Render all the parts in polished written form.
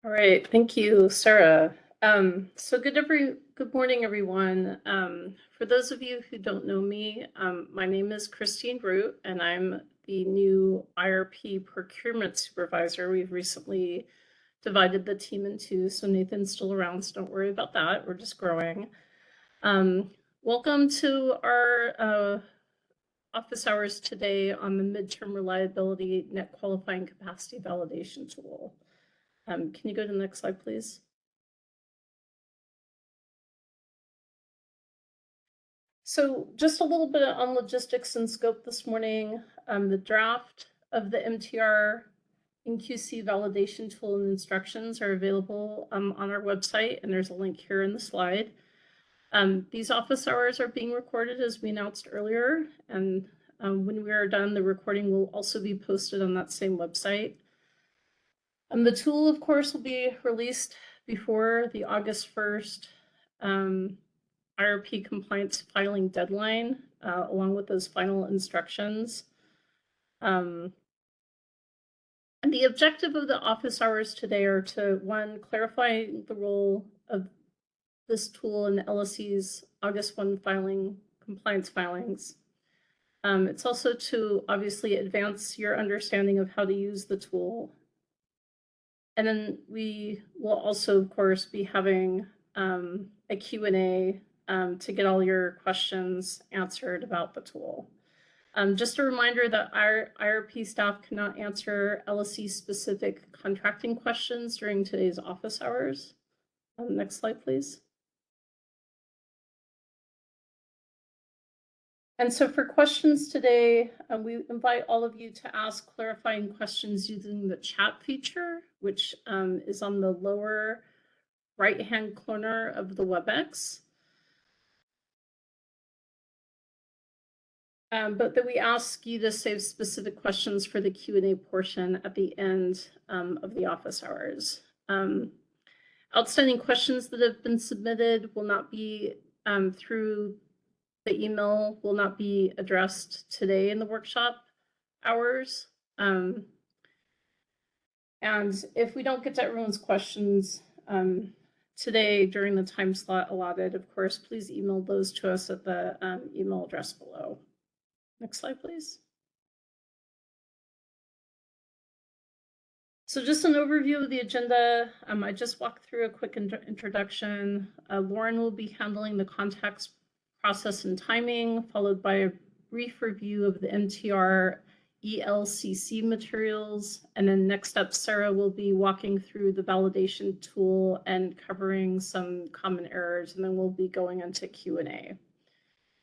All right, thank you, Sarah. So good morning, everyone. For those of you who don't know me, my name is Christine Root, and I'm the new IRP procurement supervisor. We've recently divided the team in two, so Nathan's still around, so don't worry about that. We're just growing. Welcome to our office hours today on the midterm reliability net qualifying capacity validation tool. Can you go to the next slide, please? So just a little bit on logistics and scope this morning. The draft of the MTR NQC validation tool and instructions are available on our website, and there's a link here in the slide. These office hours are being recorded as we announced earlier, and when we are done, the recording will also be posted on that same website. The tool, of course, will be released before the August 1st IRP compliance filing deadline, along with those final instructions. And the objective of the office hours today are to, one, clarify the role of this tool in the LSC's August 1 compliance filings. It's also to obviously advance your understanding of how to use the tool. And then we will also, of course, be having a Q&A to get all your questions answered about the tool. Just a reminder that our IRP staff cannot answer LSC-specific contracting questions during today's office hours. Next slide, please. And so for questions today, we invite all of you to ask clarifying questions using the chat feature, which is on the lower right-hand corner of the WebEx. But that we ask you to save specific questions for the Q&A portion at the end of the office hours. Outstanding questions that have been submitted will not be through the email, will not be addressed today in the workshop hours. And if we don't get to everyone's questions today during the time slot allotted, of course, please email those to us at the email address below. Next slide, please. So just an overview of the agenda. I just walked through a quick introduction. Lauren will be handling the context, process, and timing, followed by a brief review of the MTR ELCC materials. And then next up, Sarah will be walking through the validation tool and covering some common errors, and then we'll be going into Q&A.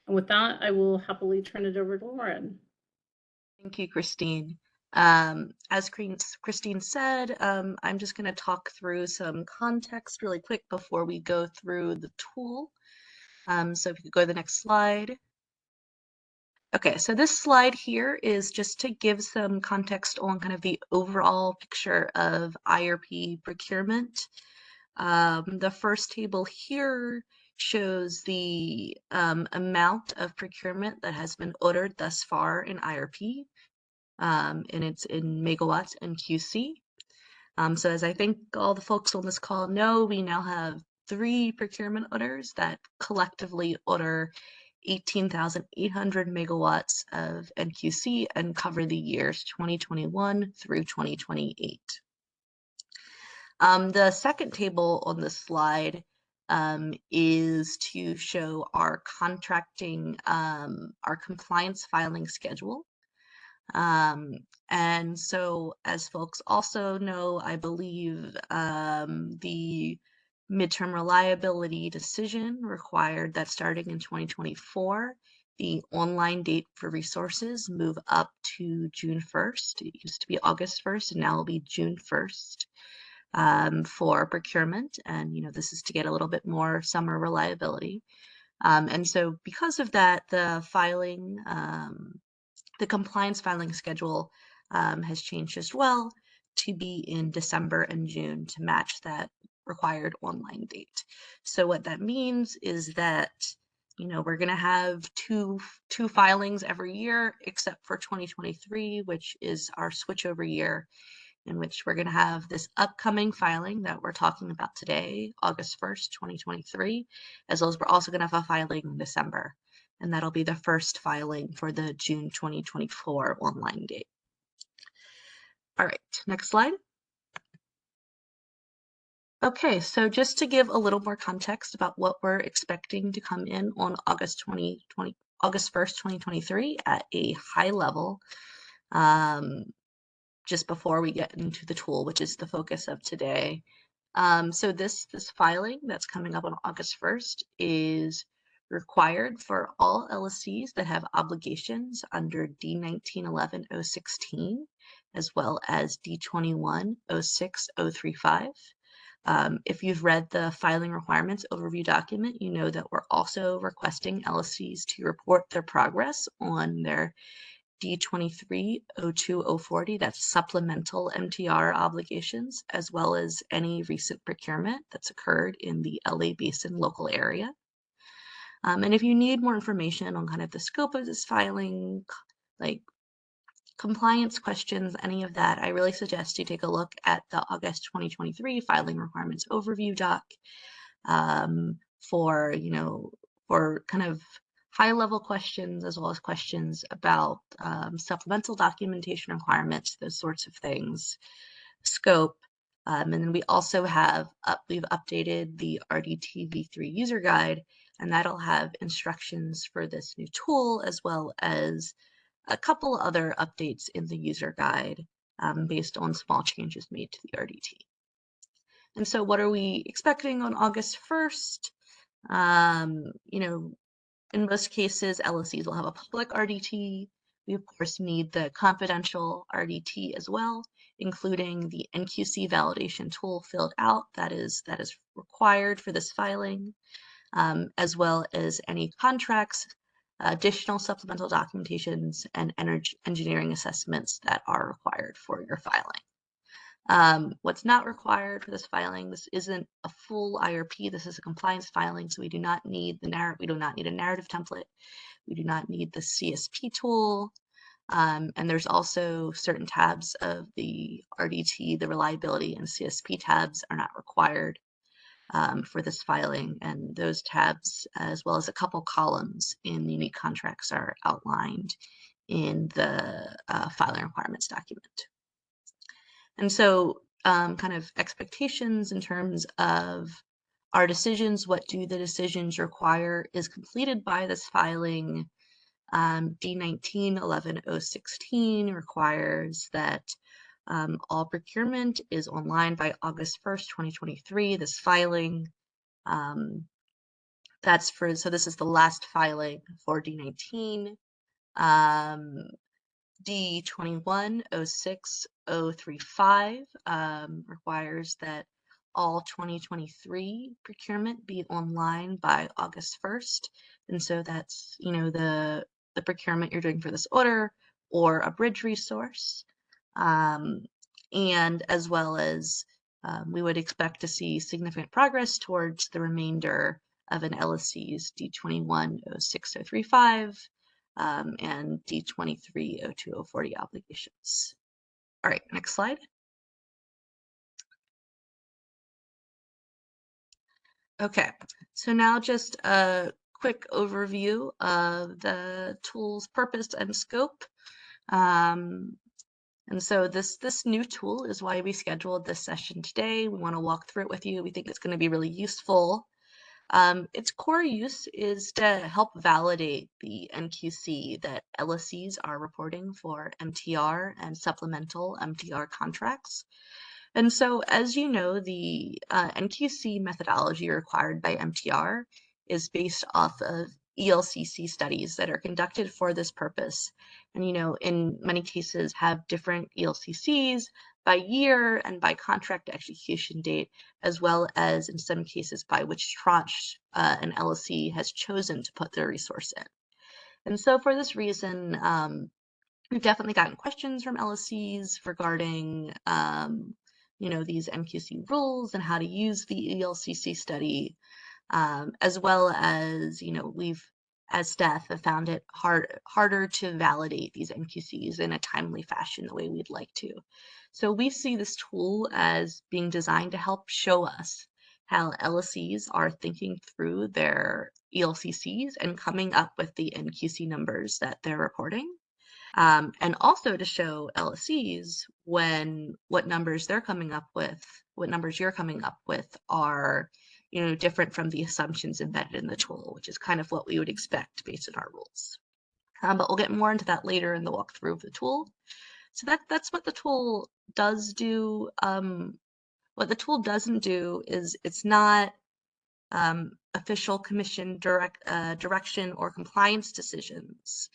And with that, I will happily turn it over to Lauren. Thank you, Christine. As Christine said, I'm just going to talk through some context really quick before we go through the tool. So if you could go to the next slide. Okay, so this slide here is just to give some context on kind of the overall picture of IRP procurement. The first table here shows the amount of procurement that has been ordered thus far in IRP, and it's in megawatts NQC. So as I think all the folks on this call know, we now have 3 procurement orders that collectively order 18,800 megawatts of NQC and cover the years 2021 through 2028. The second table on this slide is to show our contracting, our compliance filing schedule. And so as folks also know, I believe the midterm reliability decision required that starting in 2024, the online date for resources move up to June 1st. It used to be August 1st, and now will be June 1st. For procurement, and this is to get a little bit more summer reliability. And so because of that, the compliance filing schedule has changed as well to be in December and June to match that required online date. So what that means is that we're going to have two filings every year except for 2023, which is our switchover year. in which we're going to have this upcoming filing that we're talking about today, August 1st, 2023, as well as we're also going to have a filing in December. And that'll be the first filing for the June 2024 online date. All right, next slide. Okay, so just to give a little more context about what we're expecting to come in on August 1st, 2023 at a high level, just before we get into the tool, which is the focus of today. So this filing that's coming up on August 1st is required for all LSCs that have obligations under D1911-016, as well as D21-06035. If you've read the filing requirements overview document, you know that we're also requesting LSCs to report their progress on their D23-02040, that's supplemental MTR obligations, as well as any recent procurement that's occurred in the LA Basin local area. And if you need more information on kind of the scope of this filing, like compliance questions, any of that, I really suggest you take a look at the August 2023 filing requirements overview doc for kind of high-level questions, as well as questions about supplemental documentation requirements, those sorts of things, scope. And then we also have, we've updated the RDT v3 user guide, and that'll have instructions for this new tool, as well as a couple other updates in the user guide based on small changes made to the RDT. And so what are we expecting on August 1st? In most cases, LSCs will have a public RDT. We, of course, need the confidential RDT as well, including the NQC validation tool filled out that is required for this filing, as well as any contracts, additional supplemental documentations, and engineering assessments that are required for your filing. What's not required for this filing, this isn't a full IRP, this is a compliance filing, so we do not need a narrative template, we do not need the CSP tool, and there's also certain tabs of the RDT, the reliability and CSP tabs are not required for this filing, and those tabs, as well as a couple columns in the unique contracts, are outlined in the filing requirements document. And so kind of expectations in terms of our decisions, what do the decisions require, is completed by this filing. D1911-016 requires that all procurement is online by August 1st, 2023, this filing. So this is the last filing for D19. D21-06035 requires that all 2023 procurement be online by August 1st. And so that's, the procurement you're doing for this order or a bridge resource. And as well as we would expect to see significant progress towards the remainder of an LSC's D21-06035 and D23-02040 obligations. All right, next slide. Okay, so now just a quick overview of the tool's purpose and scope. And so this new tool is why we scheduled this session today. We want to walk through it with you. We think it's going to be really useful. Its core use is to help validate the NQC that LSCs are reporting for MTR and supplemental MTR contracts. And so, as you know, the NQC methodology required by MTR is based off of ELCC studies that are conducted for this purpose. And, in many cases have different ELCCs by year and by contract execution date, as well as in some cases by which tranche an LSC has chosen to put their resource in. And so for this reason, we've definitely gotten questions from LSCs regarding these NQC rules and how to use the ELCC study, as well as, we've as staff have found it harder to validate these NQCs in a timely fashion the way we'd like to. So we see this tool as being designed to help show us how LSCs are thinking through their ELCCs and coming up with the NQC numbers that they're reporting. And also to show LSCs what numbers they're coming up with, what numbers you're coming up with are, different from the assumptions embedded in the tool, which is kind of what we would expect based on our rules. But we'll get more into that later in the walkthrough of the tool. So that's what the tool does do. What the tool doesn't do is it's not official commission direction or compliance decisions.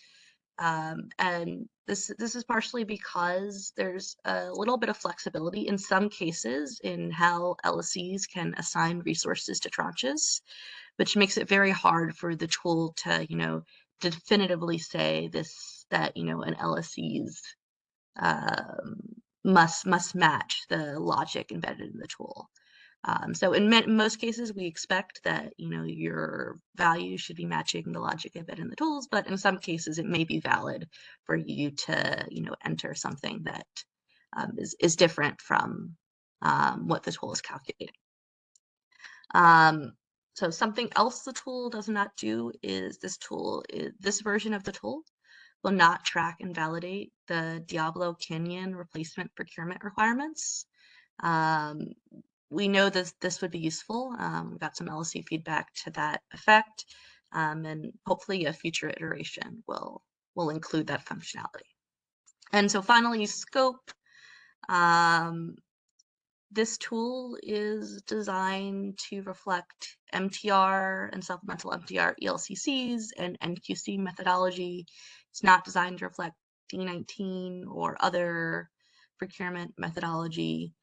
And this is partially because there's a little bit of flexibility in some cases in how LSCs can assign resources to tranches, which makes it very hard for the tool to, definitively say that an LSC's must match the logic embedded in the tool. So in most cases, we expect that your value should be matching the logic embedded in the tools, but in some cases, it may be valid for you to enter something that is different from what the tool is calculating. So something else the tool does not do is this version of the tool will not track and validate the Diablo Canyon replacement procurement requirements. We know this would be useful. We got some LSC feedback to that effect, and hopefully a future iteration will include that functionality. And so finally, scope. This tool is designed to reflect MTR and supplemental MTR ELCCs and NQC methodology. It's not designed to reflect D19 or other procurement methodology.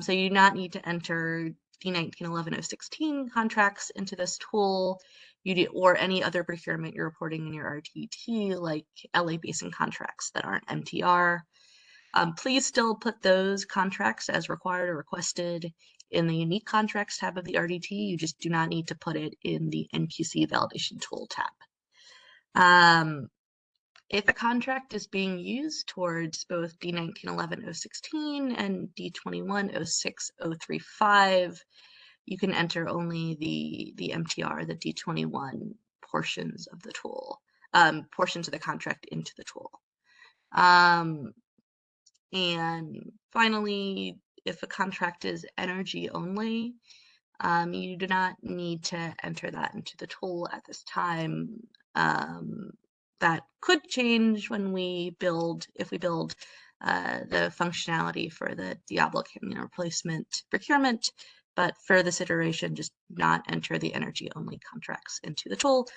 So you do not need to enter D19, 11, 016 contracts into this tool, or any other procurement you're reporting in your RTT, like LA Basin contracts that aren't MTR. Please still put those contracts as required or requested in the unique contracts tab of the RDT. You just do not need to put it in the NQC validation tool tab. If a contract is being used towards both D19, 11, 016 and D21, 06, 035, you can enter only the MTR, the D21 portions of the tool, portions of the contract into the tool. And finally, if a contract is energy only, you do not need to enter that into the tool at this time. That could change when if we build the functionality for the Diablo Canyon replacement procurement, but for this iteration, just not enter the energy only contracts into the tool.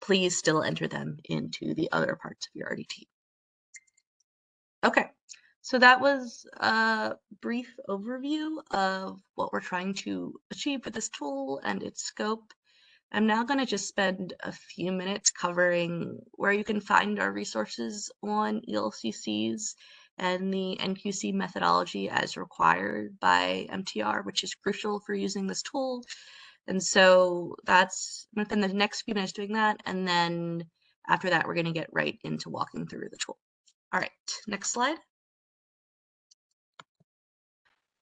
Please still enter them into the other parts of your RDT. Okay. So that was a brief overview of what we're trying to achieve with this tool and its scope. I'm now going to just spend a few minutes covering where you can find our resources on ELCCs and the NQC methodology as required by MTR, which is crucial for using this tool. And so I'm going to spend the next few minutes doing that, and then after that, we're going to get right into walking through the tool. All right, next slide.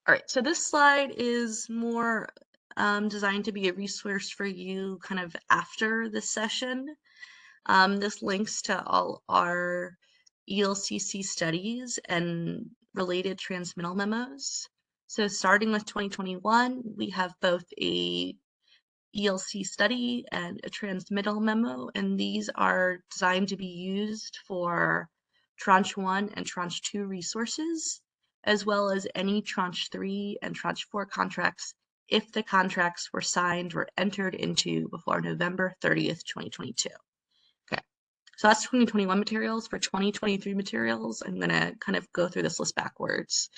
All right, so this slide is more designed to be a resource for you kind of after the session. This links to all our ELCC studies and related transmittal memos. So starting with 2021, we have both a ELC study and a transmittal memo, and these are designed to be used for Tranche 1 and Tranche 2 resources, as well as any Tranche 3 and Tranche 4 contracts if the contracts were signed or entered into before November 30th, 2022. Okay, so that's 2021 materials. For 2023 materials, I'm going to kind of go through this list backwards.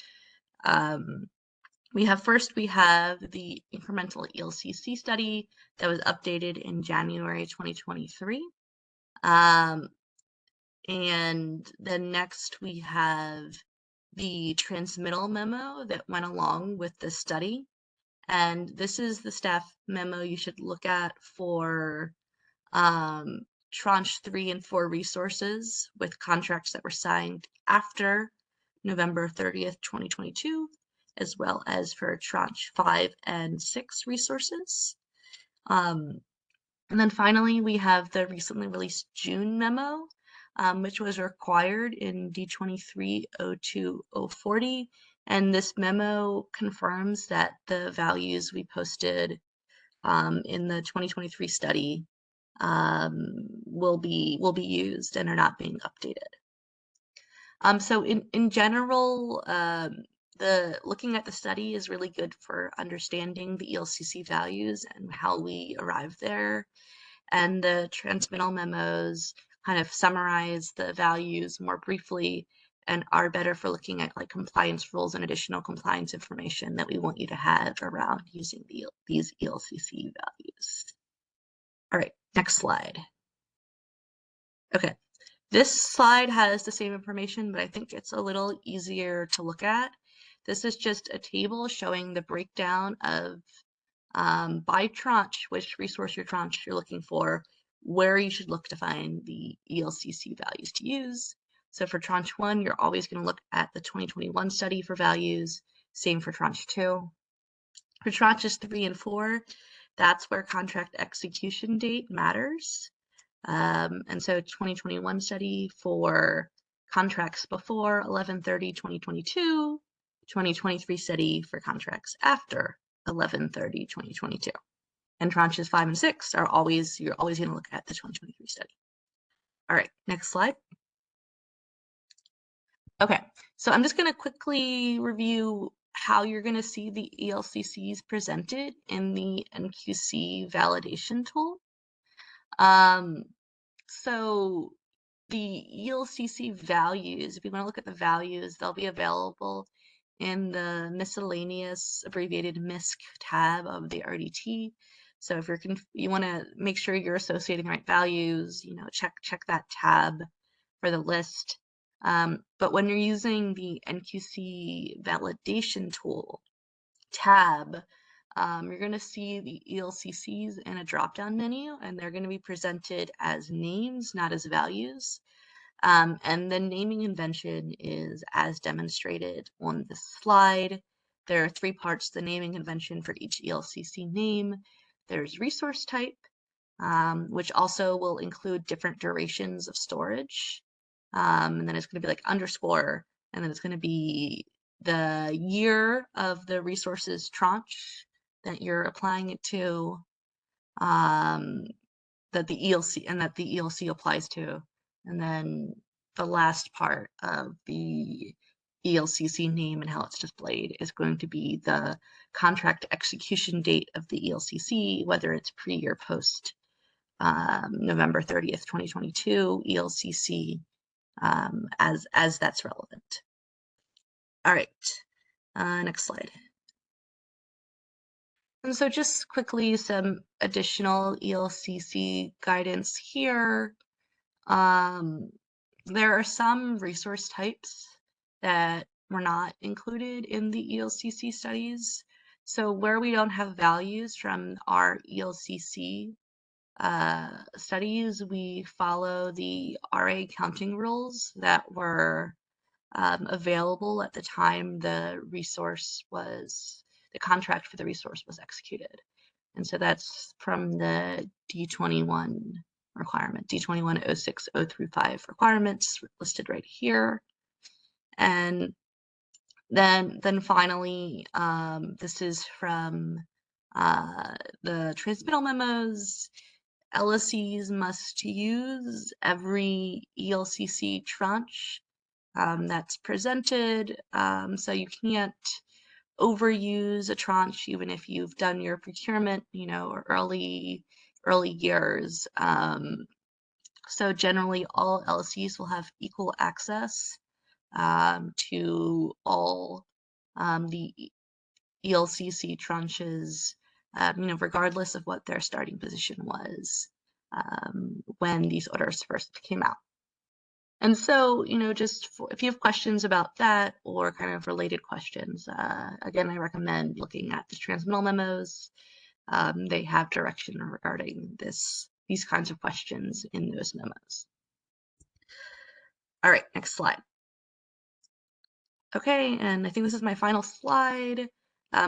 We have the incremental ELCC study that was updated in January 2023. And then next we have the transmittal memo that went along with the study. And this is the staff memo you should look at for tranche 3 and 4 resources with contracts that were signed after November 30th, 2022, as well as for tranche 5 and 6 resources. And then finally, we have the recently released June memo, which was required in D23-02-040. And this memo confirms that the values we posted in the 2023 study will be used and are not being updated. So in general, looking at the study is really good for understanding the ELCC values and how we arrived there. And the transmittal memos kind of summarize the values more briefly and are better for looking at like compliance rules and additional compliance information that we want you to have around using these ELCC values. All right, next slide. Okay, this slide has the same information, but I think it's a little easier to look at. This is just a table showing the breakdown of by tranche, which resource your tranche you're looking for, where you should look to find the ELCC values to use. So for tranche 1, you're always going to look at the 2021 study for values. Same for tranche 2. For tranches 3 and 4, that's where contract execution date matters. And so 2021 study for contracts before 11/30/2022, 2023 study for contracts after 11/30/2022. And tranches 5 and 6 are you're always going to look at the 2023 study. All right, next slide. Okay, so I'm just going to quickly review how you're going to see the ELCCs presented in the NQC validation tool. So the ELCC values, if you want to look at the values, they'll be available in the miscellaneous abbreviated MISC tab of the RDT. So if you want to make sure you're associating the right values, check that tab for the list. But when you're using the NQC validation tool tab, you're going to see the ELCCs in a drop-down menu, and they're going to be presented as names, not as values. And the naming convention is as demonstrated on this slide. There are 3 parts to the naming convention for each ELCC name. There's resource type, which also will include different durations of storage. And then it's going to be like underscore, and then it's going to be the year of the resources tranche that you're applying it to, that the ELC applies to, and then the last part of the ELCC name and how it's displayed is going to be the contract execution date of the ELCC, whether it's pre or post November 30th, 2022 ELCC, as that's relevant. All right, next slide. And so just quickly, some additional ELCC guidance here. There are some resource types that were not included in the ELCC studies. So where we don't have values from our ELCC studies, we follow the RA counting rules that were available at the time the contract for the resource was executed. And so that's from the D21 requirement, D21-06-035 requirements listed right here. And then finally, this is from the transmittal memos. LSCs must use every ELCC tranche that's presented. So you can't overuse a tranche even if you've done your procurement, early years. So generally all LSCs will have equal access to all the ELCC tranches, regardless of what their starting position was when these orders first came out. And so, if you have questions about that or kind of related questions, again, I recommend looking at the transmittal memos. They have direction regarding this these kinds of questions in those memos. All right, next slide. Okay, and I think this is my final slide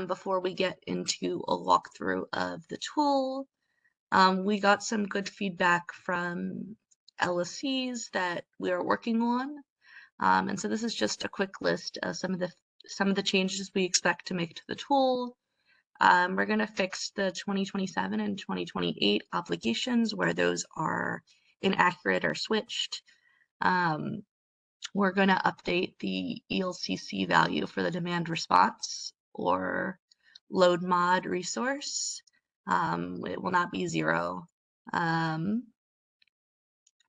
before we get into a walkthrough of the tool. We got some good feedback from LSCs that we are working on. And so this is just a quick list of some of the changes we expect to make to the tool. We're going to fix the 2027 and 2028 obligations where those are inaccurate or switched. We're going to update the ELCC value for the demand response or load mod resource. It will not be 0.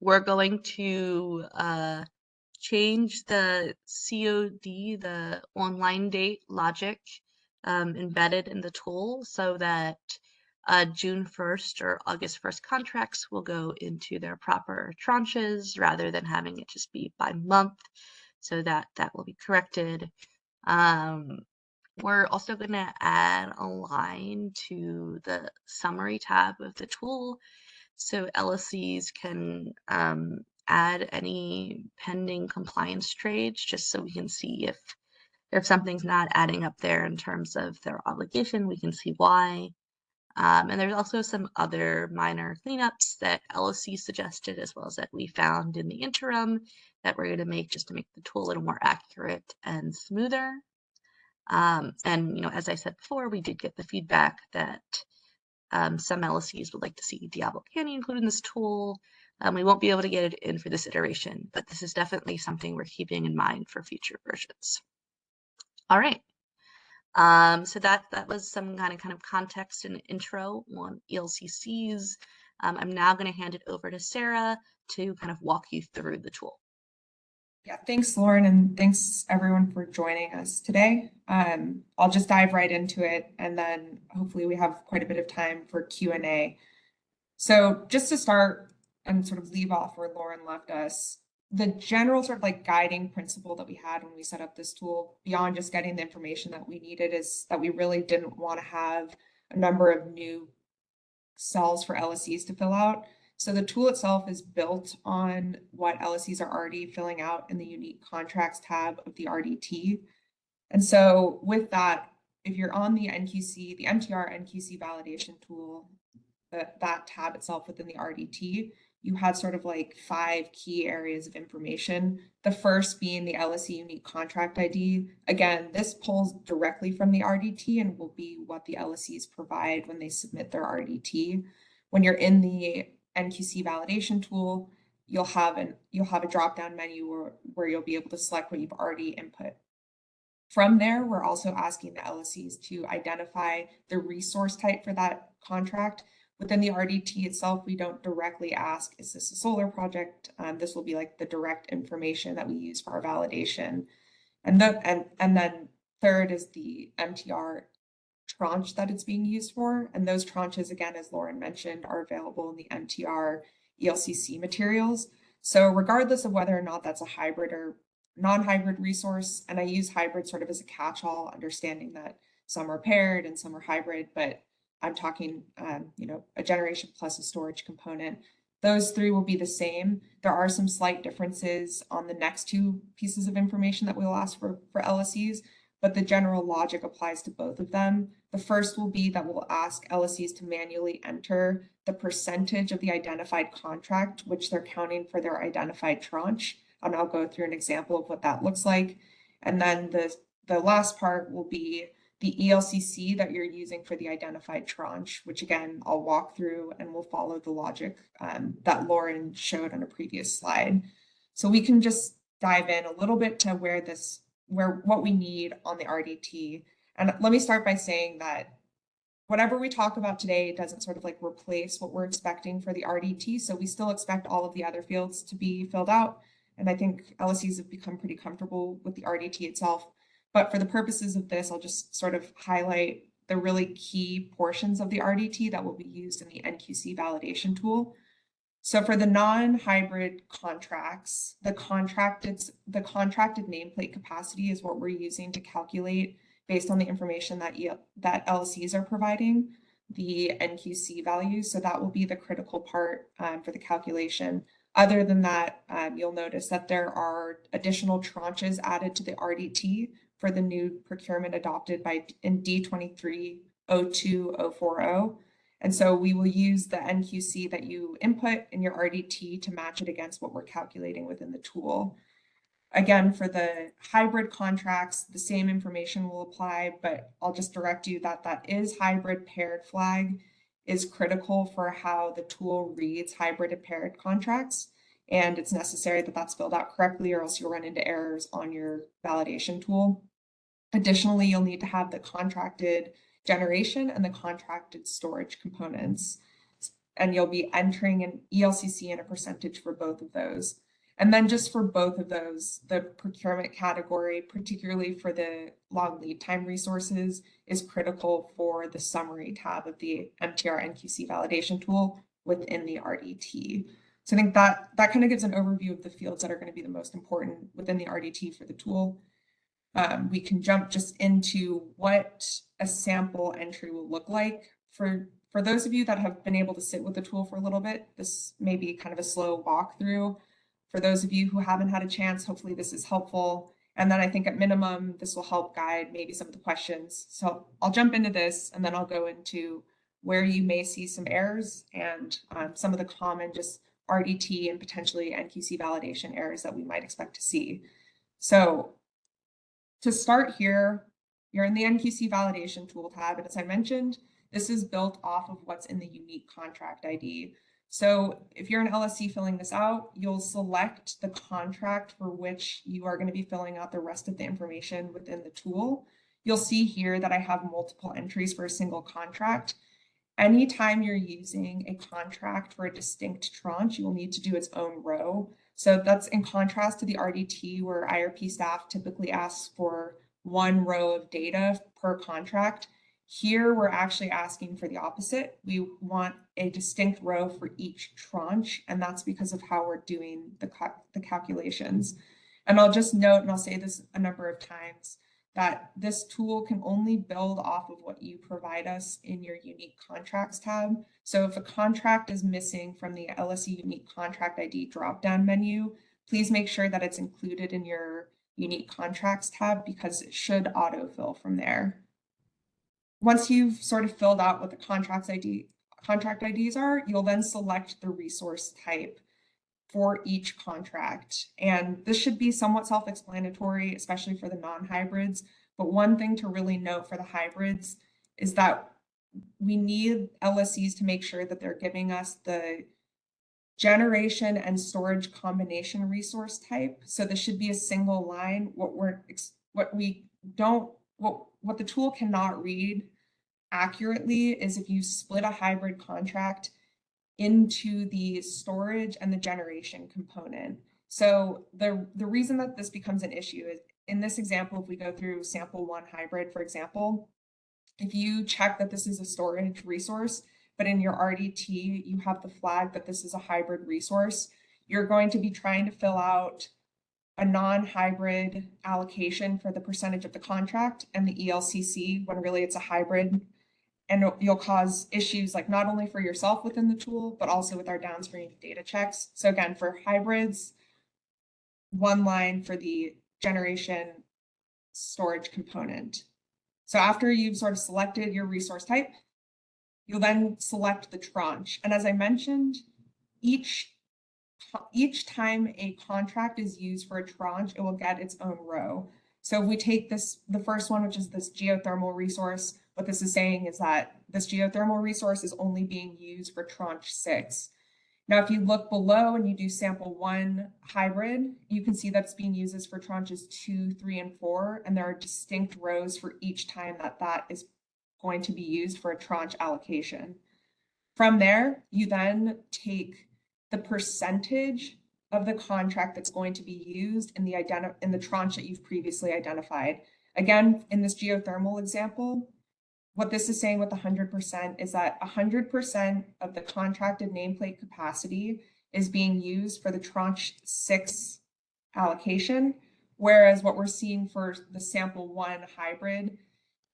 We're going to change the COD, the online date logic embedded in the tool so that June 1st or August 1st contracts will go into their proper tranches rather than having it just be by month. So that will be corrected. We're also going to add a line to the summary tab of the tool so LSCs can add any pending compliance trades just so we can see if something's not adding up there in terms of their obligation, we can see why. And there's also some other minor cleanups that LSC suggested as well as that we found in the interim that we're going to make just to make the tool a little more accurate and smoother. And as I said before, we did get the feedback that some LSCs would like to see Diablo Canyon included in this tool. We won't be able to get it in for this iteration, but this is definitely something we're keeping in mind for future versions. All right. So that was some kind of context and intro on ELCCs. I'm now going to hand it over to Sarah to kind of walk you through the tool. Yeah, thanks, Lauren, and thanks everyone for joining us today. I'll just dive right into it, and then hopefully we have quite a bit of time for Q&A. So just to start and sort of leave off where Lauren left us, the general sort of like guiding principle that we had when we set up this tool, beyond just getting the information that we needed, is that we really didn't want to have a number of new cells for LSCs to fill out. So the tool itself is built on what LSCs are already filling out in the unique contracts tab of the RDT. And so with that, if you're on the NQC, the MTR NQC validation tool, that tab itself within the RDT, you had sort of like 5 key areas of information. The first being the LSC unique contract ID. Again, this pulls directly from the RDT and will be what the LSCs provide when they submit their RDT. When you're in the NQC validation tool, you'll have a drop-down menu where you'll be able to select what you've already input. From there, we're also asking the LSCs to identify the resource type for that contract. Within the RDT itself, we don't directly ask, is this a solar project? This will be like the direct information that we use for our validation. And then third is the MTR tranche that it's being used for. And those tranches, again, as Lauren mentioned, are available in the MTR ELCC materials. So regardless of whether or not that's a hybrid or non-hybrid resource, and I use hybrid sort of as a catch-all, understanding that some are paired and some are hybrid, but I'm talking, a generation plus a storage component. Those 3 will be the same. There are some slight differences on the next 2 pieces of information that we'll ask for LSCs, but the general logic applies to both of them. The first will be that we'll ask LSCs to manually enter the percentage of the identified contract, which they're counting for their identified tranche. And I'll go through an example of what that looks like. And then the last part will be the ELCC that you're using for the identified tranche, which again, I'll walk through and we'll follow the logic that Lauren showed on a previous slide. So we can just dive in a little bit to what we need on the RDT. And let me start by saying that whatever we talk about today doesn't sort of like replace what we're expecting for the RDT. So we still expect all of the other fields to be filled out. And I think LSCs have become pretty comfortable with the RDT itself. But for the purposes of this, I'll just sort of highlight the really key portions of the RDT that will be used in the NQC validation tool. So for the non-hybrid contracts, the contracted nameplate capacity is what we're using to calculate based on the information that LSCs are providing. the NQC value. So that will be the critical part for the calculation. Other than that, you'll notice that there are additional tranches added to the RDT for the new procurement adopted in D2302040. And so we will use the NQC that you input in your RDT to match it against what we're calculating within the tool. Again, for the hybrid contracts, the same information will apply, but I'll just direct you that that is hybrid paired flag is critical for how the tool reads hybrid and paired contracts. And it's necessary that that's filled out correctly, or else you'll run into errors on your validation tool. Additionally, you'll need to have the contracted generation and the contracted storage components. And you'll be entering an ELCC and a percentage for both of those. And then just for both of those, the procurement category, particularly for the long lead time resources, is critical for the summary tab of the MTR NQC validation tool within the RDT. So I think that kind of gives an overview of the fields that are going to be the most important within the RDT for the tool. We can jump just into what a sample entry will look like. For those of you that have been able to sit with the tool for a little bit, this may be kind of a slow walkthrough. For those of you who haven't had a chance, hopefully this is helpful. And then I think at minimum, this will help guide maybe some of the questions. So I'll jump into this and then I'll go into where you may see some errors and some of the common just RDT and potentially NQC validation errors that we might expect to see. So to start here, you're in the NQC validation tool tab. And as I mentioned, this is built off of what's in the unique contract ID. So if you're an LSC filling this out, you'll select the contract for which you are going to be filling out the rest of the information within the tool. You'll see here that I have multiple entries for a single contract. Anytime you're using a contract for a distinct tranche, you will need to do its own row. So that's in contrast to the RDT, where IRP staff typically asks for one row of data per contract. Here, we're actually asking for the opposite. We want a distinct row for each tranche, and that's because of how we're doing the calculations. And I'll just note, and I'll say this a number of times, that this tool can only build off of what you provide us in your unique contracts tab. So if a contract is missing from the LSC unique contract ID dropdown menu, please make sure that it's included in your unique contracts tab, because it should autofill from there. Once you've sort of filled out what the contract IDs are, you'll then select the resource type for each contract. And this should be somewhat self-explanatory, especially for the non-hybrids. But one thing to really note for the hybrids is that we need LSCs to make sure that they're giving us the generation and storage combination resource type. So this should be a single line. What the tool cannot read accurately is if you split a hybrid contract into the storage and the generation component. So the reason that this becomes an issue is, in this example, if we go through sample 1 hybrid, for example, if you check that this is a storage resource, but in your RDT, you have the flag that this is a hybrid resource, you're going to be trying to fill out a non-hybrid allocation for the percentage of the contract and the ELCC when really it's a hybrid. And you'll cause issues like not only for yourself within the tool, but also with our downstream data checks. So again, for hybrids, one line for the generation storage component. So after you've sort of selected your resource type, you'll then select the tranche. And as I mentioned, each time a contract is used for a tranche, it will get its own row. So if we take the first one, which is this geothermal resource, what this is saying is that this geothermal resource is only being used for tranche 6. Now, if you look below and you do sample 1 hybrid, you can see that's being used as for tranches 2, 3, and 4, and there are distinct rows for each time that is going to be used for a tranche allocation. From there, you then take the percentage of the contract that's going to be used in the tranche that you've previously identified. Again, in this geothermal example, what this is saying with 100% is that 100% of the contracted nameplate capacity is being used for the tranche 6 allocation, whereas what we're seeing for the sample 1 hybrid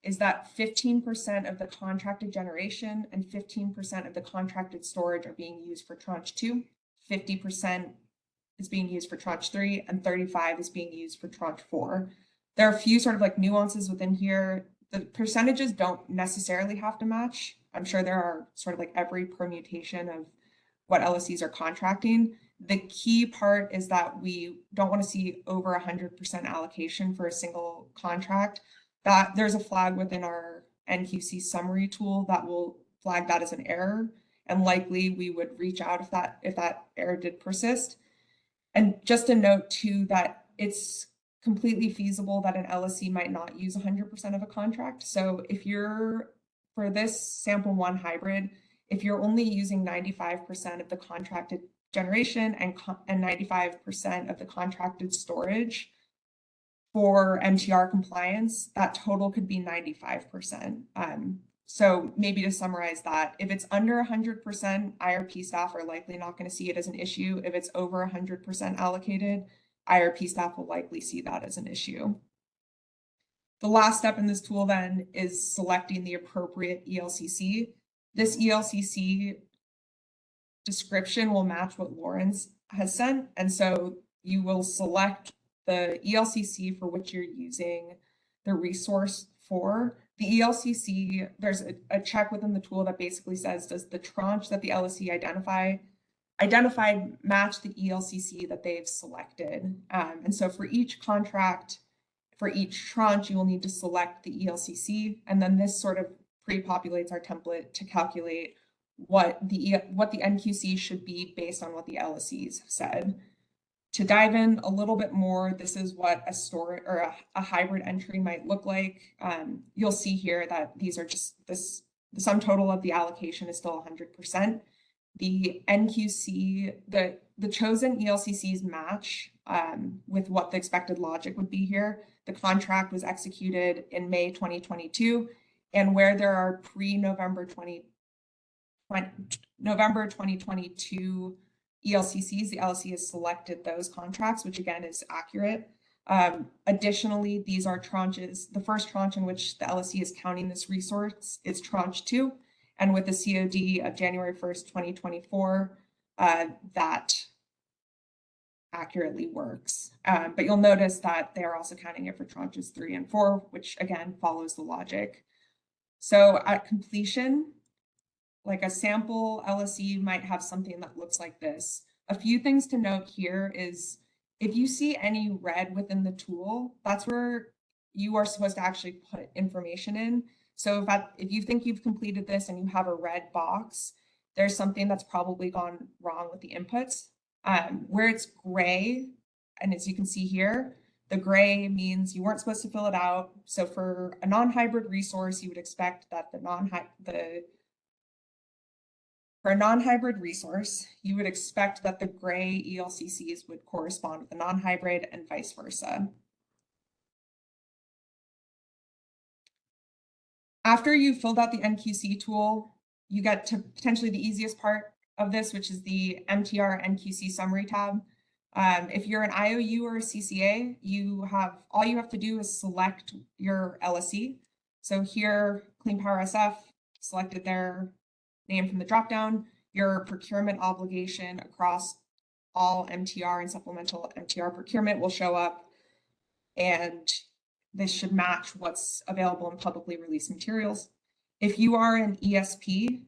is that 15% of the contracted generation and 15% of the contracted storage are being used for tranche 2, 50% is being used for tranche 3, and 35% is being used for tranche 4. There are a few sort of like nuances within here. The percentages don't necessarily have to match. I'm sure there are sort of like every permutation of what LSCs are contracting. The key part is that we don't want to see over 100% allocation for a single contract. That there's a flag within our NQC summary tool that will flag that as an error, and likely we would reach out if that error did persist. And just a note too that it's completely feasible that an LSC might not use 100% of a contract. So if you're, for this sample 1 hybrid, if you're only using 95% of the contracted generation and 95% of the contracted storage for MTR compliance, that total could be 95%. So maybe to summarize that, if it's under 100%, IRP staff are likely not going to see it as an issue. If it's over 100% allocated, IRP staff will likely see that as an issue. The last step in this tool then is selecting the appropriate ELCC. This ELCC description will match what Lauren's has sent. And so you will select the ELCC for which you're using the resource for. The ELCC, there's a check within the tool that basically says, does the tranche that the LSC identified match the ELCC that they've selected? And so for each contract, for each tranche, you will need to select the ELCC, and then this sort of pre-populates our template to calculate what the NQC should be based on what the LSCs have said. To dive in a little bit more, this is what a storage or a hybrid entry might look like. You'll see here that these are just the sum total of the allocation is still 100%. The NQC, the chosen ELCCs match with what the expected logic would be here. The contract was executed in May 2022, and where there are pre-November 2022 ELCCs, the LSC has selected those contracts, which again is accurate. Additionally, these are tranches. The first tranche in which the LSC is counting this resource is tranche 2. And with the COD of January 1st, 2024, that accurately works. But you'll notice that they are also counting it for tranches 3 and 4, which again follows the logic. So at completion, like a sample LSC might have something that looks like this. A few things to note here is if you see any red within the tool, that's where you are supposed to actually put information in. So if you think you've completed this and you have a red box, there's something that's probably gone wrong with the inputs. Where it's gray, and as you can see here, the gray means you weren't supposed to fill it out. So for a non-hybrid resource, you would expect that for a non-hybrid resource, you would expect that the gray ELCCs would correspond with the non-hybrid and vice versa. After you've filled out the NQC tool, you get to potentially the easiest part of this, which is the MTR NQC summary tab. If you're an IOU or a CCA, all you have to do is select your LSC. So here, Clean Power SF selected their name from the dropdown. Your procurement obligation across all MTR and supplemental MTR procurement will show up, and this should match what's available in publicly released materials. If you are an ESP,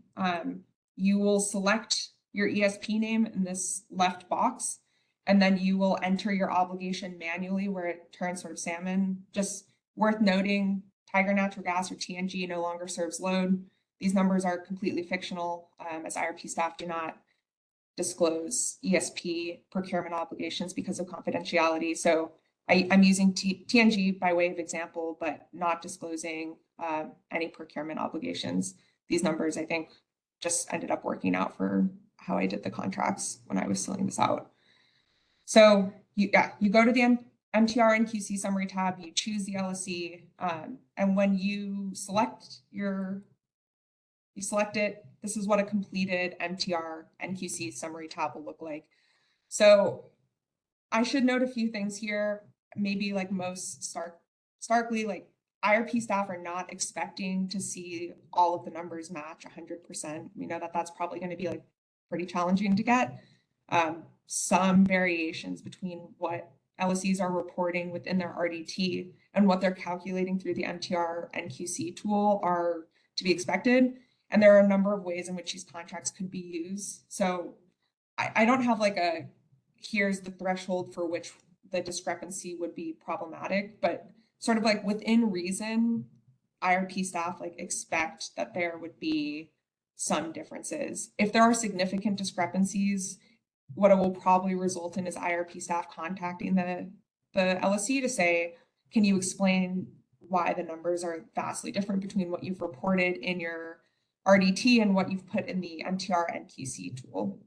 you will select your ESP name in this left box, and then you will enter your obligation manually where it turns sort of salmon. Just worth noting, Tiger Natural Gas or TNG no longer serves load. These numbers are completely fictional, as IRP staff do not disclose ESP procurement obligations because of confidentiality. So I'm using TNG by way of example, but not disclosing any procurement obligations. These numbers, I think, just ended up working out for how I did the contracts when I was filling this out. So you go to the MTR NQC summary tab, you choose the LSC, and when you select it, this is what a completed MTR NQC summary tab will look like. So I should note a few things here, maybe like most starkly, like IRP staff are not expecting to see all of the numbers match 100%. We know that that's probably going to be like pretty challenging to get. Some variations between what LSEs are reporting within their RDT and what they're calculating through the MTR NQC tool are to be expected. And there are a number of ways in which these contracts could be used. So I don't have like a, here's the threshold for which the discrepancy would be problematic, but sort of like within reason, IRP staff like expect that there would be some differences. If there are significant discrepancies, what it will probably result in is IRP staff contacting the LSE to say, can you explain why the numbers are vastly different between what you've reported in your RDT and what you've put in the MTR NQC tool.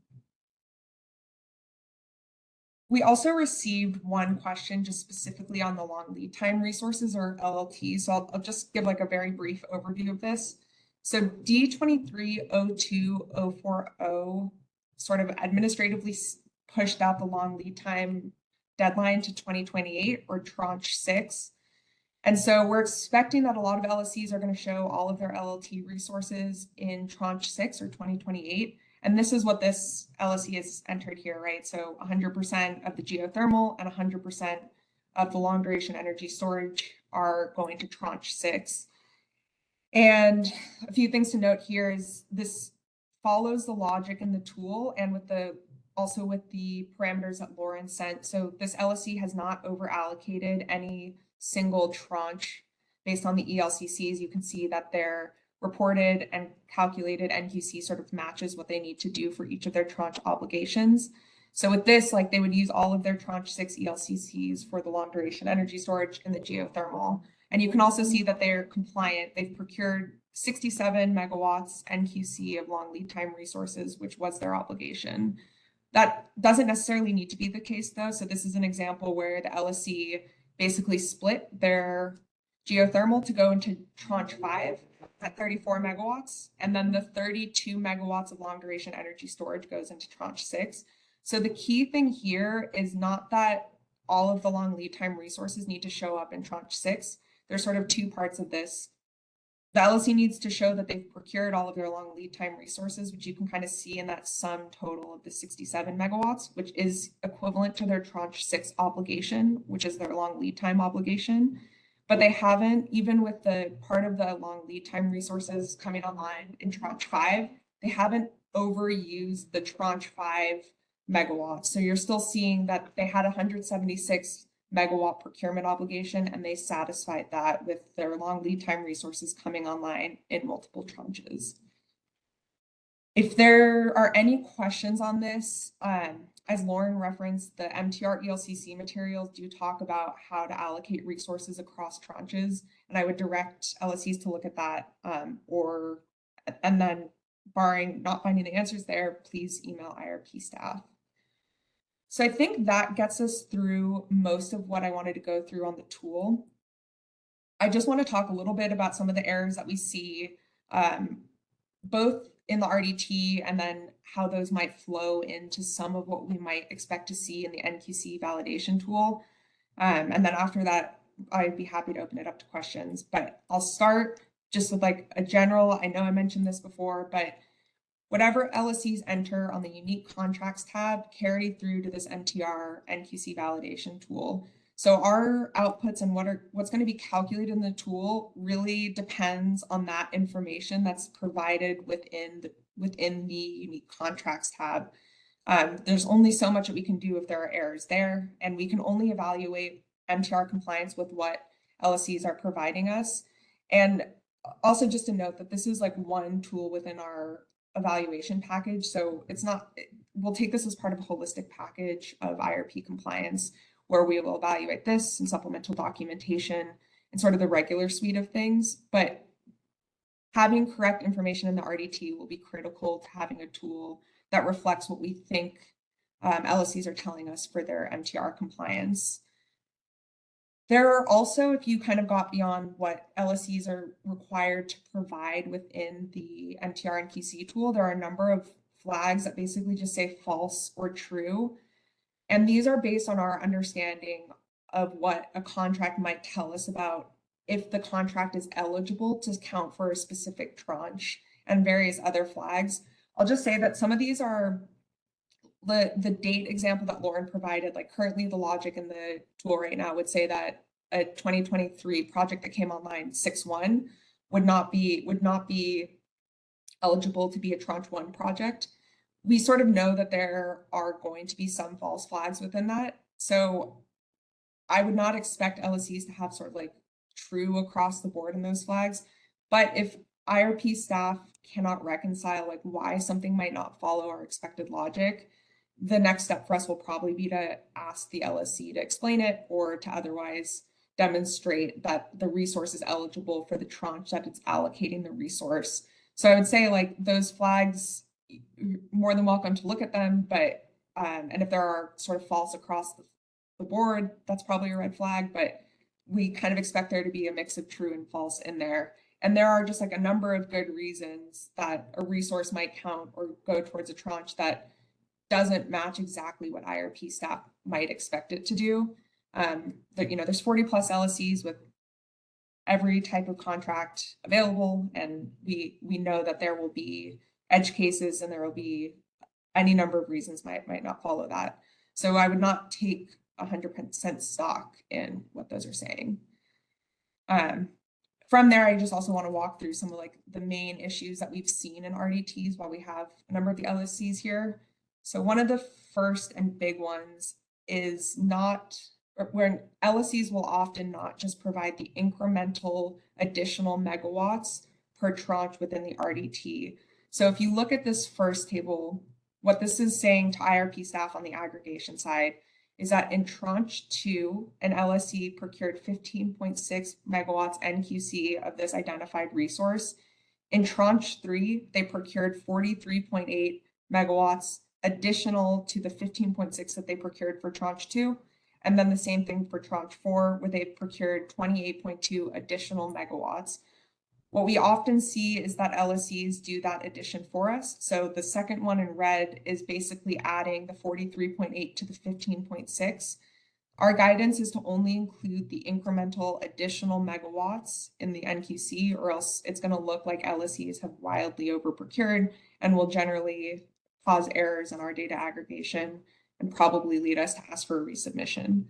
We also received one question just specifically on the long lead time resources, or LLT. So I'll just give like a very brief overview of this. So D2302040 sort of administratively pushed out the long lead time deadline to 2028, or tranche 6. And so we're expecting that a lot of LSEs are going to show all of their LLT resources in tranche 6 or 2028. And this is what this LSE is entered here, right? So 100% of the geothermal and 100% of the long duration energy storage are going to tranche 6. And a few things to note here is this follows the logic in the tool and with the also with the parameters that Lauren sent. So this LSE has not over allocated any single tranche based on the ELCCs. You can see that their reported and calculated NQC sort of matches what they need to do for each of their tranche obligations. So with this, like they would use all of their tranche 6 ELCCs for the long duration energy storage and the geothermal. And you can also see that they're compliant. They've procured 67 megawatts NQC of long lead time resources, which was their obligation. That doesn't necessarily need to be the case though. So this is an example where the LSE basically split their geothermal to go into tranche 5 at 34 megawatts. And then the 32 megawatts of long duration energy storage goes into tranche 6. So the key thing here is not that all of the long lead time resources need to show up in tranche 6. There's sort of two parts of this. The LSE needs to show that they've procured all of their long lead time resources, which you can kind of see in that sum total of the 67 megawatts, which is equivalent to their tranche 6 obligation, which is their long lead time obligation. But they haven't, even with the part of the long lead time resources coming online in tranche 5, they haven't overused the tranche 5 megawatts. So you're still seeing that they had 176 megawatt procurement obligation, and they satisfied that with their long lead time resources coming online in multiple tranches. If there are any questions on this, as Lauren referenced, the MTR ELCC materials do talk about how to allocate resources across tranches, and I would direct LSEs to look at that, and then barring not finding the answers there, please email IRP staff. So I think that gets us through most of what I wanted to go through on the tool. I just want to talk a little bit about some of the errors that we see, both in the RDT and then how those might flow into some of what we might expect to see in the NQC validation tool. And then after that, I'd be happy to open it up to questions, but I'll start just with like a general, I know I mentioned this before, but whatever LSEs enter on the unique contracts tab carry through to this MTR NQC validation tool. So our outputs and what's going to be calculated in the tool really depends on that information that's provided within the unique contracts tab. There's only so much that we can do if there are errors there, and we can only evaluate MTR compliance with what LSEs are providing us. And also just to note that this is like one tool within our evaluation package. So it's not, we'll take this as part of a holistic package of IRP compliance where we will evaluate this and supplemental documentation and sort of the regular suite of things. But having correct information in the RDT will be critical to having a tool that reflects what we think LSEs are telling us for their MTR compliance. There are also, if you kind of got beyond what LSEs are required to provide within the MTR NQC tool, there are a number of flags that basically just say false or true. And these are based on our understanding of what a contract might tell us about if the contract is eligible to count for a specific tranche, and various other flags. I'll just say that some of these are the date example that Lauren provided, like currently the logic in the tool right now would say that a 2023 project that came online 6/1 would not be eligible to be a tranche 1 project. We sort of know that there are going to be some false flags within that. So I would not expect LSCs to have sort of like true across the board in those flags. But if IRP staff cannot reconcile like why something might not follow our expected logic, the next step for us will probably be to ask the LSC to explain it or to otherwise demonstrate that the resource is eligible for the tranche that it's allocating the resource. So I would say like those flags, you're more than welcome to look at them, but and if there are sort of false across the board, that's probably a red flag, but we kind of expect there to be a mix of true and false in there. And there are just like a number of good reasons that a resource might count or go towards a tranche that doesn't match exactly what IRP staff might expect it to do. There's 40 plus LSCs with every type of contract available, and we know that there will be edge cases and there will be any number of reasons might not follow that. So I would not take 100% stock in what those are saying. From there, I just also want to walk through some of like the main issues that we've seen in RDTs while we have a number of the LSCs here. So one of the first and big ones is where LSCs will often not just provide the incremental additional megawatts per tranche within the RDT. So if you look at this first table, what this is saying to IRP staff on the aggregation side is that in tranche 2, an LSC procured 15.6 megawatts NQC of this identified resource. In tranche 3, they procured 43.8 megawatts additional to the 15.6 that they procured for tranche 2. And then the same thing for tranche 4, where they procured 28.2 additional megawatts. What we often see is that LSCs do that addition for us. So the second one in red is basically adding the 43.8 to the 15.6. Our guidance is to only include the incremental additional megawatts in the NQC, or else it's going to look like LSCs have wildly overprocured and will generally cause errors in our data aggregation and probably lead us to ask for a resubmission.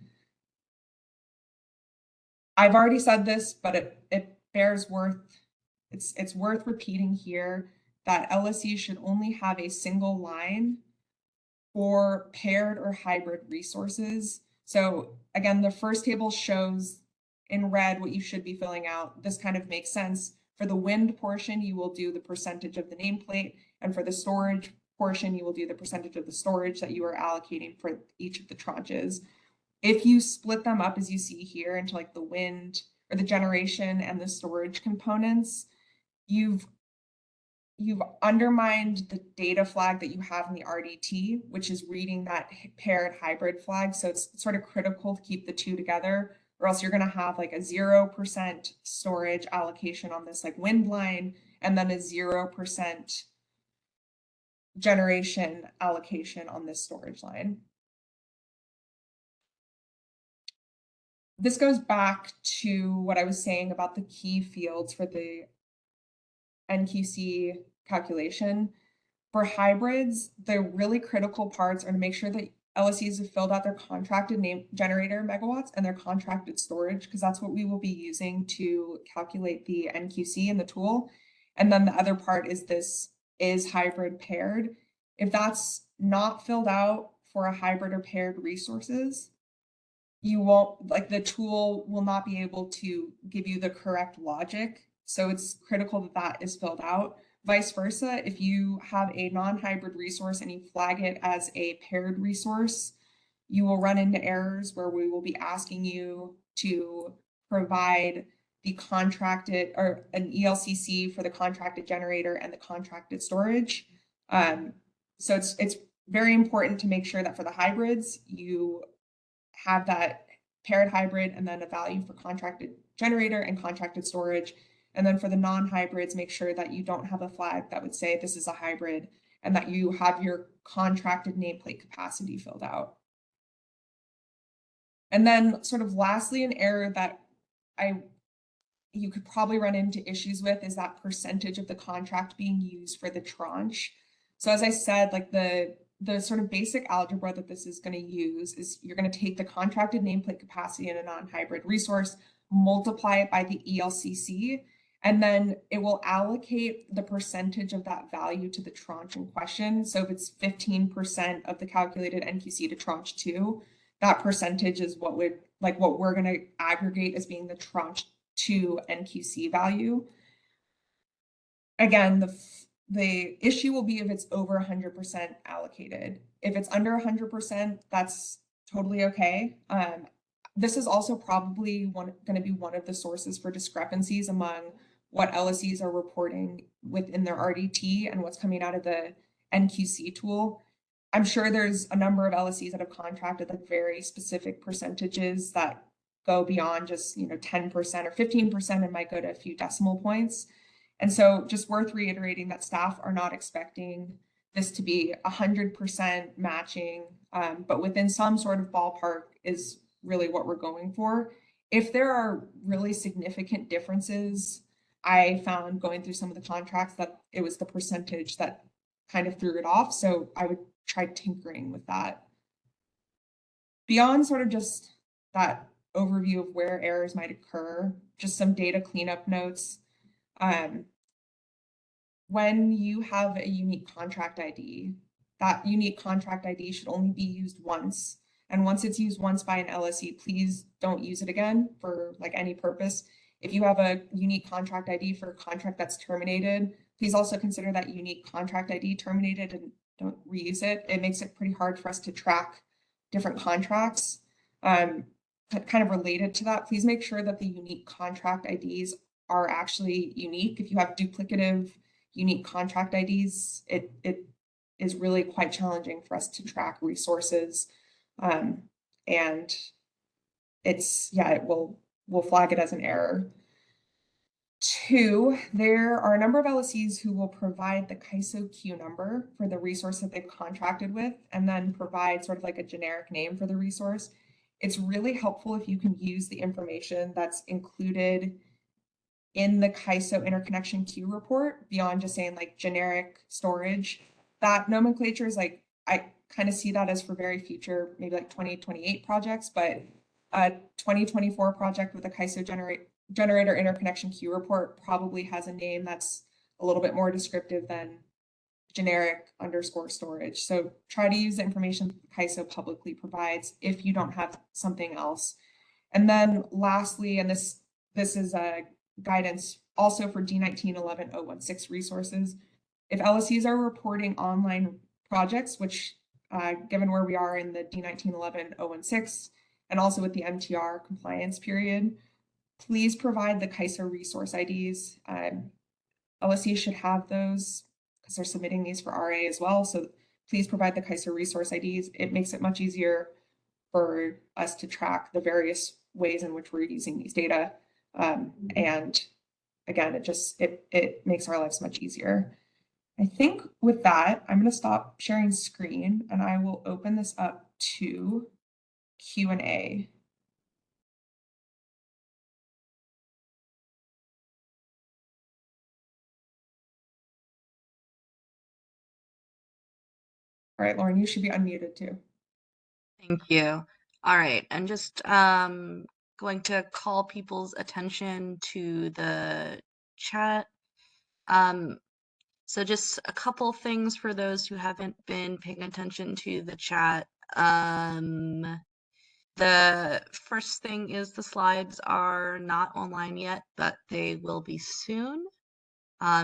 I've already said this, but it bears it's worth repeating here that LSCs should only have a single line for paired or hybrid resources. So again, the first table shows in red what you should be filling out. This kind of makes sense. For the wind portion, you will do the percentage of the nameplate, and for the storage portion, you will do the percentage of the storage that you are allocating for each of the tranches. If you split them up, as you see here, into like the wind or the generation and the storage components, you've undermined the data flag that you have in the RDT, which is reading that paired hybrid flag. So it's sort of critical to keep the two together, or else you're going to have like a 0% storage allocation on this like wind line, and then a 0% generation allocation on this storage line. This goes back to what I was saying about the key fields for the NQC calculation. For hybrids, the really critical parts are to make sure that LSCs have filled out their contracted name generator megawatts and their contracted storage, because that's what we will be using to calculate the NQC in the tool. And then the other part is this is hybrid paired. If that's not filled out for a hybrid or paired resources, you won't, like the tool will not be able to give you the correct logic. So it's critical that that is filled out. Vice versa, if you have a non-hybrid resource and you flag it as a paired resource, you will run into errors where we will be asking you to provide the contracted or an ELCC for the contracted generator and the contracted storage. So it's very important to make sure that for the hybrids, you have that paired hybrid and then a value for contracted generator and contracted storage. And then for the non-hybrids, make sure that you don't have a flag that would say this is a hybrid and that you have your contracted nameplate capacity filled out. And then sort of lastly, an error that I you could probably run into issues with is that percentage of the contract being used for the tranche. So as I said, like the sort of basic algebra that this is going to use is you're going to take the contracted nameplate capacity in a non-hybrid resource, multiply it by the ELCC, and then it will allocate the percentage of that value to the tranche in question. So if it's 15% of the calculated NQC to tranche 2, that percentage is what we're going to aggregate as being the tranche 2 NQC value. Again, the issue will be if it's over 100% allocated. If it's under 100%, that's totally okay. This is also probably going to be one of the sources for discrepancies among what LSEs are reporting within their RDT and what's coming out of the NQC tool. I'm sure there's a number of LSEs that have contracted like very specific percentages that go beyond just 10% or 15% and might go to a few decimal points. And so just worth reiterating that staff are not expecting this to be 100% matching, but within some sort of ballpark is really what we're going for. If there are really significant differences, I found going through some of the contracts that it was the percentage that kind of threw it off. So I would try tinkering with that. Beyond sort of just that overview of where errors might occur, just some data cleanup notes. When you have a unique contract ID, that unique contract ID should only be used once. And once it's used once by an LSE, please don't use it again for like any purpose. If you have a unique contract ID for a contract that's terminated, please also consider that unique contract ID terminated and don't reuse it. It makes it pretty hard for us to track different contracts. Kind of related to that, please make sure that the unique contract IDs are actually unique. If you have duplicative unique contract IDs, it is really quite challenging for us to track resources. And we'll flag it as an error. 2, there are a number of LSEs who will provide the CAISO number for the resource that they've contracted with, and then provide sort of like a generic name for the resource. It's really helpful if you can use the information that's included in the CAISO interconnection queue report beyond just saying like generic storage. That nomenclature is like, I kind of see that as for very future, maybe like 2028 projects, but a 2024 project with a CAISO generator interconnection queue report probably has a name that's a little bit more descriptive than generic _ storage. So try to use the information CAISO publicly provides if you don't have something else. And then lastly, and this is a guidance also for D1911-016 resources, if LSEs are reporting online projects, which given where we are in the D1911-016 and also with the MTR compliance period, please provide the CAISO resource IDs. LSEs should have those because they're submitting these for RA as well. So please provide the CAISO resource IDs. It makes it much easier for us to track the various ways in which we're using these data. And again, it makes our lives much easier. I think with that, I'm going to stop sharing screen and I will open this up to Q&A. All right, Lauren, you should be unmuted too. Thank you. All right, and just going to call people's attention to the chat. So just a couple things for those who haven't been paying attention to the chat. The first thing is the slides are not online yet, but they will be soon.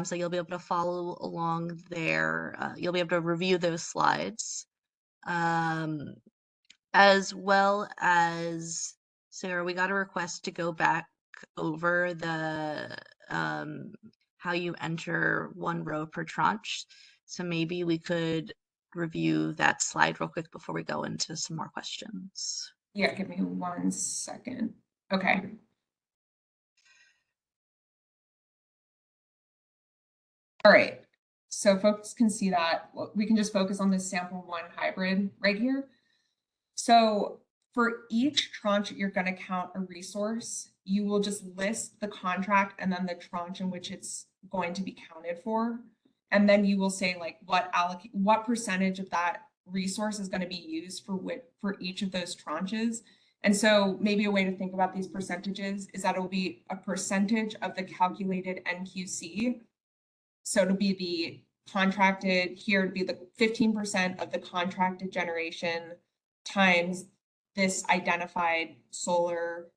So you'll be able to follow along there. You'll be able to review those slides. As well as, Sarah, we got a request to go back over the how you enter one row per tranche. So maybe we could review that slide real quick before we go into some more questions. Yeah, give me 1 second. Okay. All right. So folks can see that we can just focus on this sample 1 hybrid right here. So for each tranche that you're going to count a resource, you will just list the contract and then the tranche in which it's going to be counted for. And then you will say like what percentage of that resource is going to be used for each of those tranches. And so maybe a way to think about these percentages is that it will be a percentage of the calculated NQC. So it'll be the contracted, here it'd be the 15% of the contracted generation times this identified solar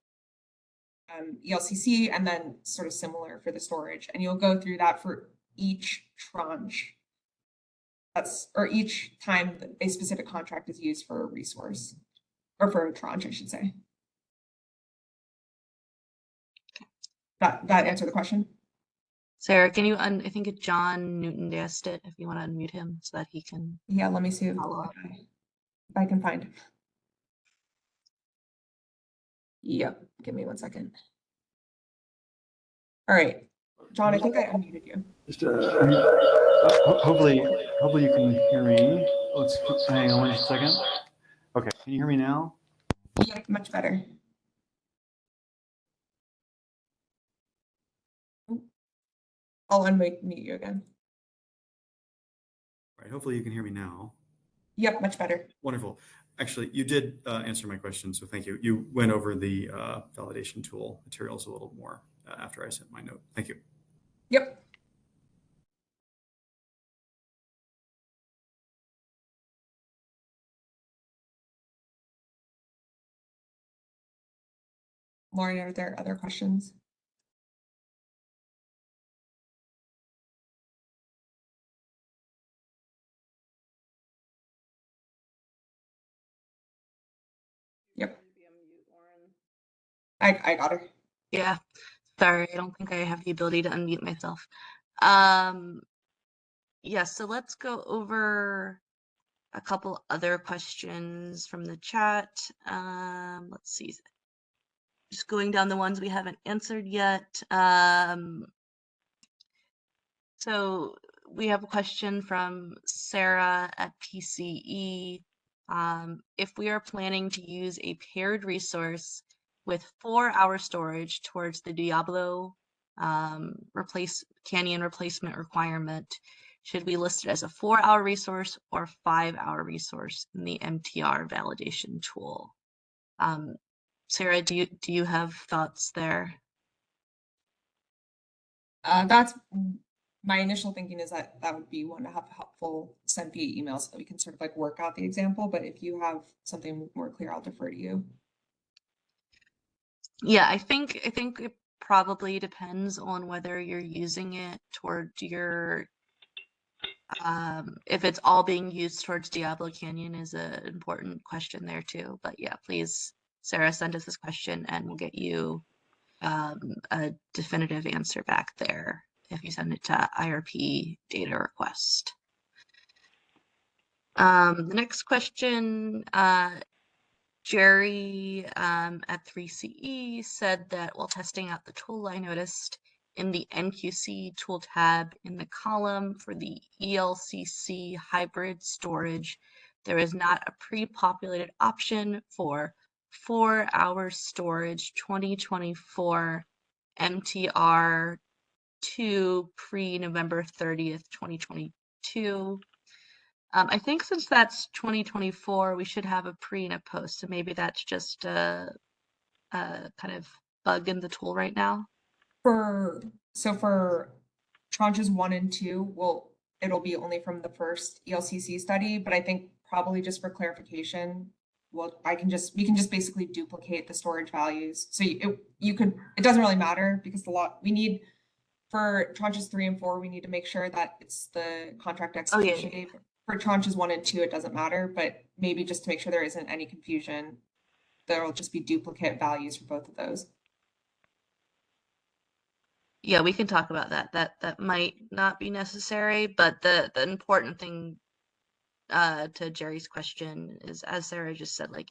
ELCC, and then sort of similar for the storage. And you'll go through that for each tranche. Or each time that a specific contract is used for a resource, or for a tranche, I should say. That answer the question? Sarah, can you, I think it's John Newton asked it, if you want to unmute him so that he can. Yeah, let me see if I can find him. Yep, give me 1 second. All right, John, I think I unmuted you. Just hopefully you can hear me. Let's hang on 1 second. Okay, can you hear me now? Yep, much better. I'll unmute you again. All right, hopefully you can hear me now. Yep, much better. Wonderful. Actually, you did answer my question, so thank you. You went over the validation tool materials a little more after I sent my note. Thank you. Yep. Lauren, are there other questions? Yep. I got her. Yeah, sorry, I don't think I have the ability to unmute myself. Yeah, so let's go over a couple other questions from the chat. Let's see. Just going down the ones we haven't answered yet. So we have a question from Sarah at PCE. If we are planning to use a paired resource with 4-hour storage towards the Diablo Canyon replacement requirement, should we list it as a 4-hour resource or 5-hour resource in the MTR validation tool? Sarah, do you have thoughts there? That's my initial thinking, is that would be one to have helpful sent via email so that we can sort of like work out the example. But if you have something more clear, I'll defer to you. Yeah, I think it probably depends on whether you're using it toward your if it's all being used towards Diablo Canyon is an important question there too. But yeah, please, Sarah, send us this question and we'll get you a definitive answer back there if you send it to IRP data request. The next question, Jerry at 3CE said that while testing out the tool, I noticed in the NQC tool tab in the column for the ELCC hybrid storage, there is not a pre-populated option for 4-hour storage 2024 MTR 2 pre-November 30th, 2022. I think since that's 2024, we should have a pre and a post. So maybe that's just a kind of bug in the tool right now. For tranches 1 and 2, it'll be only from the first ELCC study, but I think probably just for clarification, we can just basically duplicate the storage values. So it doesn't really matter, because we need for tranches 3 and 4, we need to make sure that it's the contract execution date. For tranches 1 and 2, it doesn't matter, but maybe just to make sure there isn't any confusion, there will just be duplicate values for both of those. Yeah, we can talk about that. That might not be necessary, but the important thing to Jerry's question is, as Sarah just said, like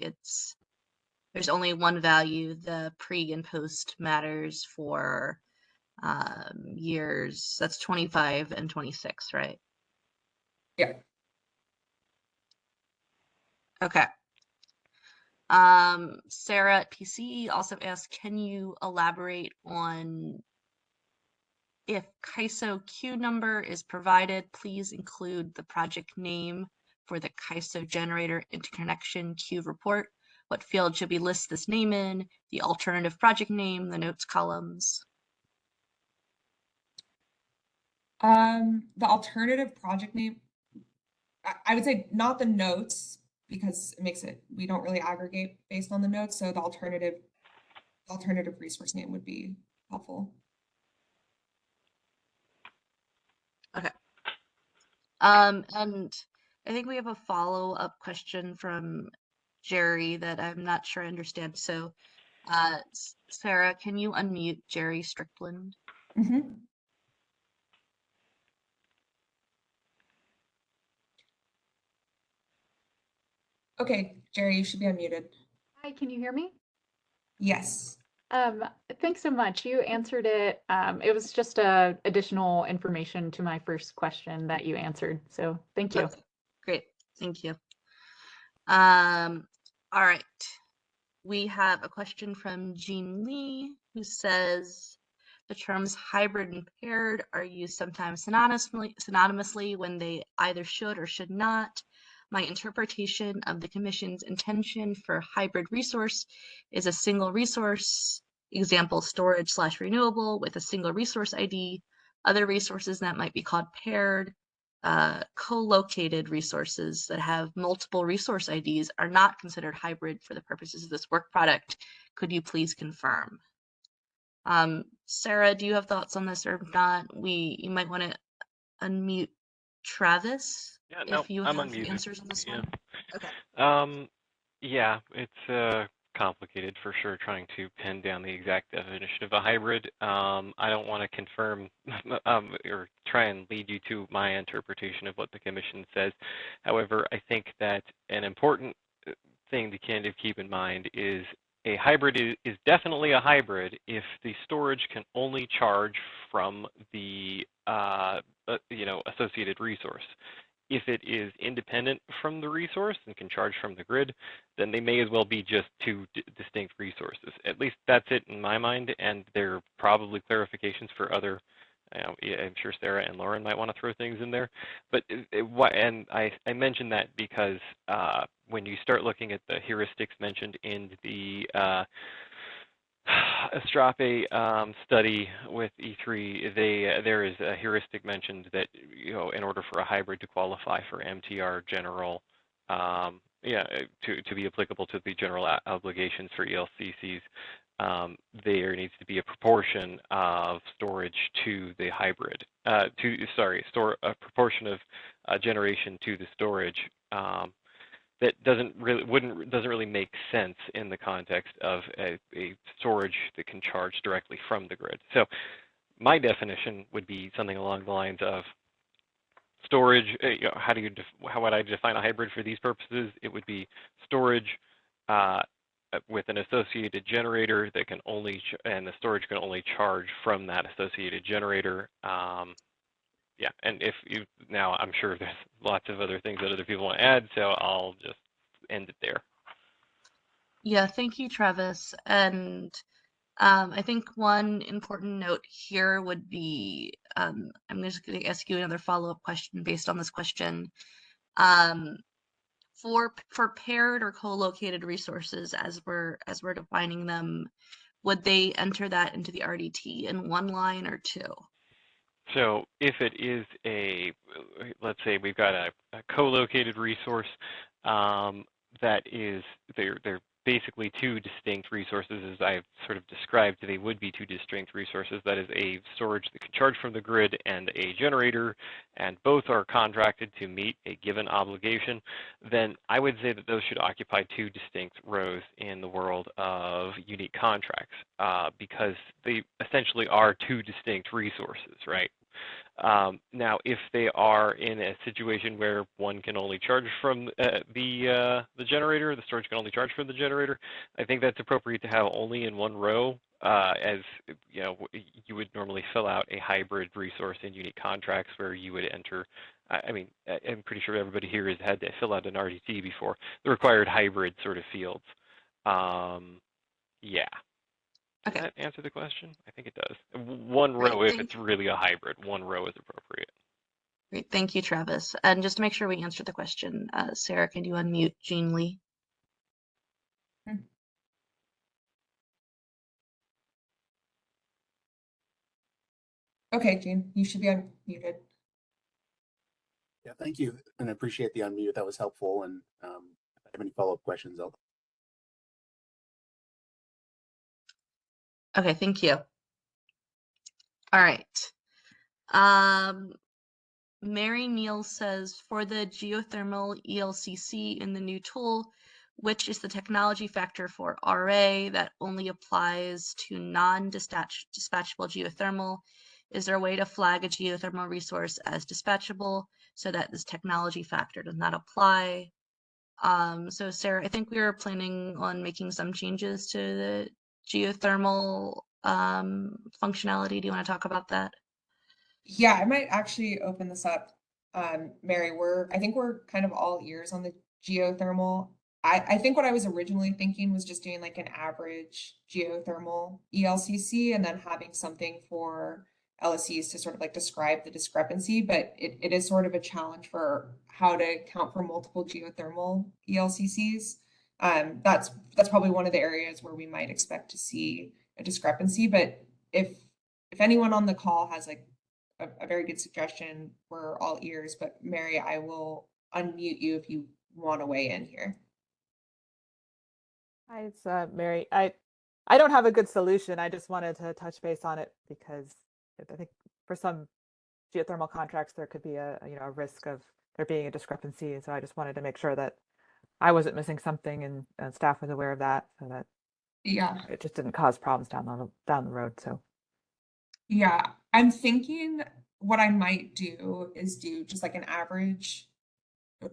there's only one value. The pre and post matters for years. That's 25 and 26, right? Yeah. Okay. Sarah at PCE also asked, can you elaborate on if KISO queue number is provided, please include the project name for the KISO generator interconnection queue report. What field should we list this name in? The alternative project name, the notes columns. The alternative project name, I would say not the notes, because it makes it, we don't really aggregate based on the notes. So the alternative resource name would be helpful. Okay. And I think we have a follow-up question from Jerry that I'm not sure I understand. So, Sarah, can you unmute Jerry Strickland? Mm-hmm. Okay, Jerry, you should be unmuted. Hi, can you hear me? Yes. Thanks so much. You answered it. It was just additional information to my first question that you answered. So thank you. Okay, great, thank you. All right, we have a question from Jean Lee who says, the terms hybrid and paired are used sometimes synonymously when they either should or should not. My interpretation of the Commission's intention for hybrid resource is a single resource, example storage/renewable with a single resource ID. Other resources that might be called paired, co-located resources that have multiple resource IDs are not considered hybrid for the purposes of this work product. Could you please confirm? Sarah, do you have thoughts on this, or if not, you might want to unmute Travis. Yeah, no, if you I'm have unmuted. answers on this Yeah. one. Okay. Yeah, it's complicated for sure trying to pin down the exact definition of a hybrid. I don't want to confirm or try and lead you to my interpretation of what the Commission says. However, I think that an important thing to kind of keep in mind is a hybrid is definitely a hybrid if the storage can only charge from the associated resource. If it is independent from the resource and can charge from the grid, then they may as well be just two distinct resources. At least that's it in my mind, and there are probably clarifications for other. I'm sure Sarah and Lauren might want to throw things in there, but I mentioned that because when you start looking at the heuristics mentioned in the Astrape study with E3, there is a heuristic mentioned that in order for a hybrid to qualify for MTR general, to be applicable to the general obligations for ELCCs, there needs to be a proportion of storage to the hybrid. A proportion of generation to the storage. That doesn't really make sense in the context of a storage that can charge directly from the grid. So my definition would be something along the lines of storage. How would I define a hybrid for these purposes? It would be storage with an associated generator that can only and the storage can only charge from that associated generator. Yeah, and now I'm sure there's lots of other things that other people want to add, so I'll just end it there. Yeah, thank you, Travis. And I think one important note here would be, I'm just going to ask you another follow-up question based on this question. For paired or co-located resources, as we're defining them, would they enter that into the RDT in one line or two? So if it is let's say we've got a co-located resource that is, they're basically two distinct resources, as I've sort of described. They would be two distinct resources. That is a storage that can charge from the grid and a generator, and both are contracted to meet a given obligation. Then I would say that those should occupy two distinct rows in the world of unique contracts because they essentially are two distinct resources, right? Now, if they are in a situation where one can only charge from the generator, the storage can only charge from the generator, I think that's appropriate to have only in one row, as you would normally fill out a hybrid resource in unique contracts where you would enter. I mean, I'm pretty sure everybody here has had to fill out an RDT before, the required hybrid sort of fields. Yeah. Does Okay. that answer the question? I think it does. One Great, row if thank it's really a hybrid. One row is appropriate. Great, thank you, Travis. And just to make sure we answered the question, Sarah, can you unmute Jean Lee? Okay, Jean, you should be unmuted. Yeah, thank you, and I appreciate the unmute. That was helpful. And if I have any follow-up questions, I'll. Okay, thank you. All right. Mary Neal says, for the geothermal ELCC in the new tool, which is the technology factor for RA that only applies to non-dispatchable geothermal? Is there a way to flag a geothermal resource as dispatchable so that this technology factor does not apply? So Sarah, I think we were planning on making some changes to the geothermal functionality. Do you want to talk about that? Yeah, I might actually open this up. Mary, I think we're kind of all ears on the geothermal. I think what I was originally thinking was just doing like an average geothermal ELCC and then having something for LSEs to sort of like describe the discrepancy, but it is sort of a challenge for how to count for multiple geothermal ELCCs. That's probably one of the areas where we might expect to see a discrepancy, but if anyone on the call has like a very good suggestion, we're all ears, but Mary, I will unmute you if you want to weigh in here. Hi, it's Mary. I don't have a good solution. I just wanted to touch base on it because I think for some geothermal contracts there could be a risk of there being a discrepancy. So I just wanted to make sure that I wasn't missing something and staff was aware of that, so that Yeah, it just didn't cause problems down the road. So yeah. I'm thinking what I might do is do just like an average,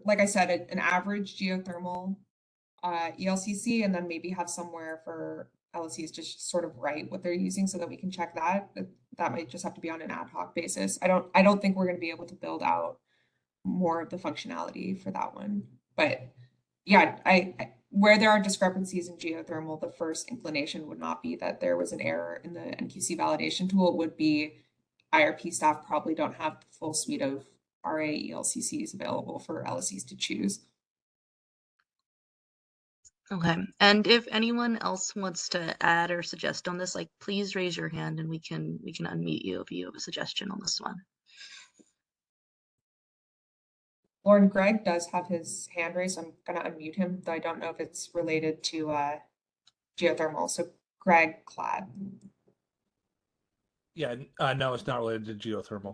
like I said, an average geothermal ELCC, and then maybe have somewhere for LSEs to just sort of write what they're using so that we can check that. That might just have to be on an ad hoc basis. I don't think we're going to be able to build out more of the functionality for that one. But yeah, I where there are discrepancies in geothermal, the first inclination would not be that there was an error in the NQC validation tool. It would be IRP staff probably don't have the full suite of RA ELCCs available for LSEs to choose. Okay, and if anyone else wants to add or suggest on this, like please raise your hand and we can unmute you if you have a suggestion on this one. Lauren, Greg does have his hand raised. I'm gonna unmute him, though I don't know if it's related to geothermal. So Greg Cladd. Yeah, no, it's not related to geothermal.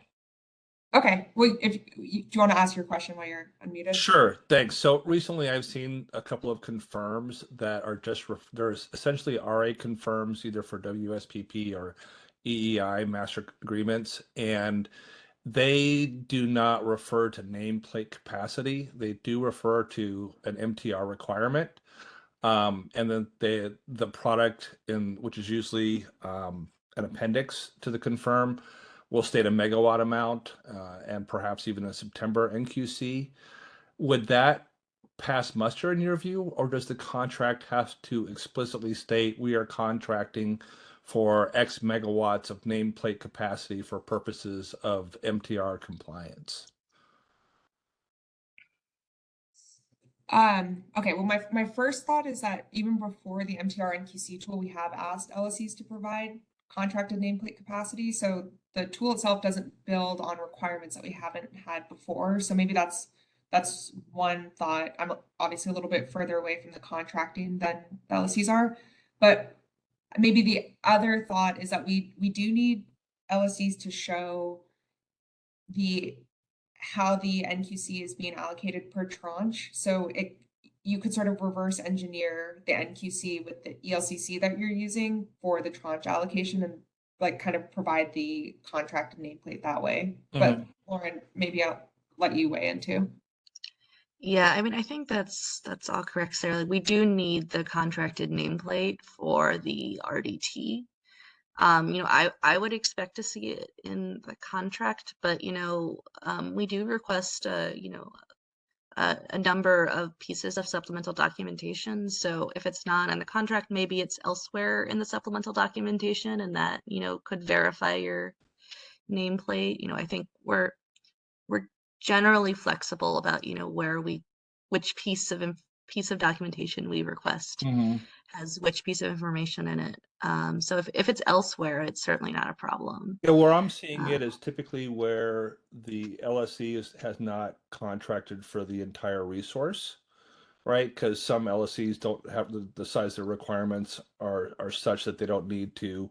Okay, well, do you want to ask your question while you're unmuted? Sure, thanks. So recently I've seen a couple of confirms that are just, there's essentially RA confirms either for WSPP or EEI master agreements, and they do not refer to nameplate capacity. They do refer to an MTR requirement. And then the product which is usually an appendix to the confirm will state a megawatt amount and perhaps even a September NQC. Would that pass muster in your view, or does the contract have to explicitly state we are contracting for X megawatts of nameplate capacity for purposes of MTR compliance? Okay, well, my first thought is that even before the MTR NQC tool, we have asked LSEs to provide contracted nameplate capacity. So the tool itself doesn't build on requirements that we haven't had before. So maybe that's one thought. I'm obviously a little bit further away from the contracting than the LSEs are, but maybe the other thought is that we do need LSEs to show how the NQC is being allocated per tranche. So you could sort of reverse engineer the NQC with the ELCC that you're using for the tranche allocation and like kind of provide the contracted nameplate that way. But Lauren, maybe I'll let you weigh in too. Yeah, I mean, I think that's all correct, Sarah. Like, we do need the contracted nameplate for the RDT. I would expect to see it in the contract, but we do request a a number of pieces of supplemental documentation. So if it's not in the contract, maybe it's elsewhere in the supplemental documentation, and that, you know, could verify your nameplate. You know, I think we're generally flexible about, you know, which piece of documentation we request has which piece of information in it. So if it's elsewhere, it's certainly not a problem. Yeah, where I'm seeing it is typically where the LSC has not contracted for the entire resource, right? Because some LSCs don't have the size of requirements are such that they don't need to,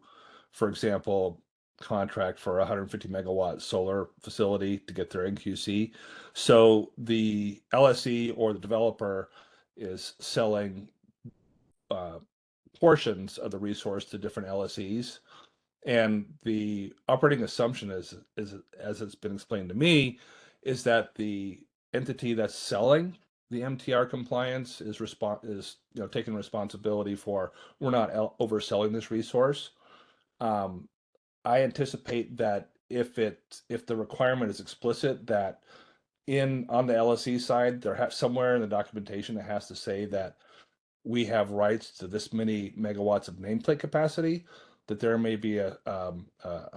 for example, contract for a 150 megawatt solar facility to get their NQC. So the LSC or the developer is selling portions of the resource to different LSEs. And the operating assumption is as it's been explained to me, is that the entity that's selling the MTR compliance is taking responsibility for, we're not overselling this resource. I anticipate that if the requirement is explicit, that on the LSE side, there somewhere in the documentation it has to say that we have rights to this many megawatts of nameplate capacity, that there may be a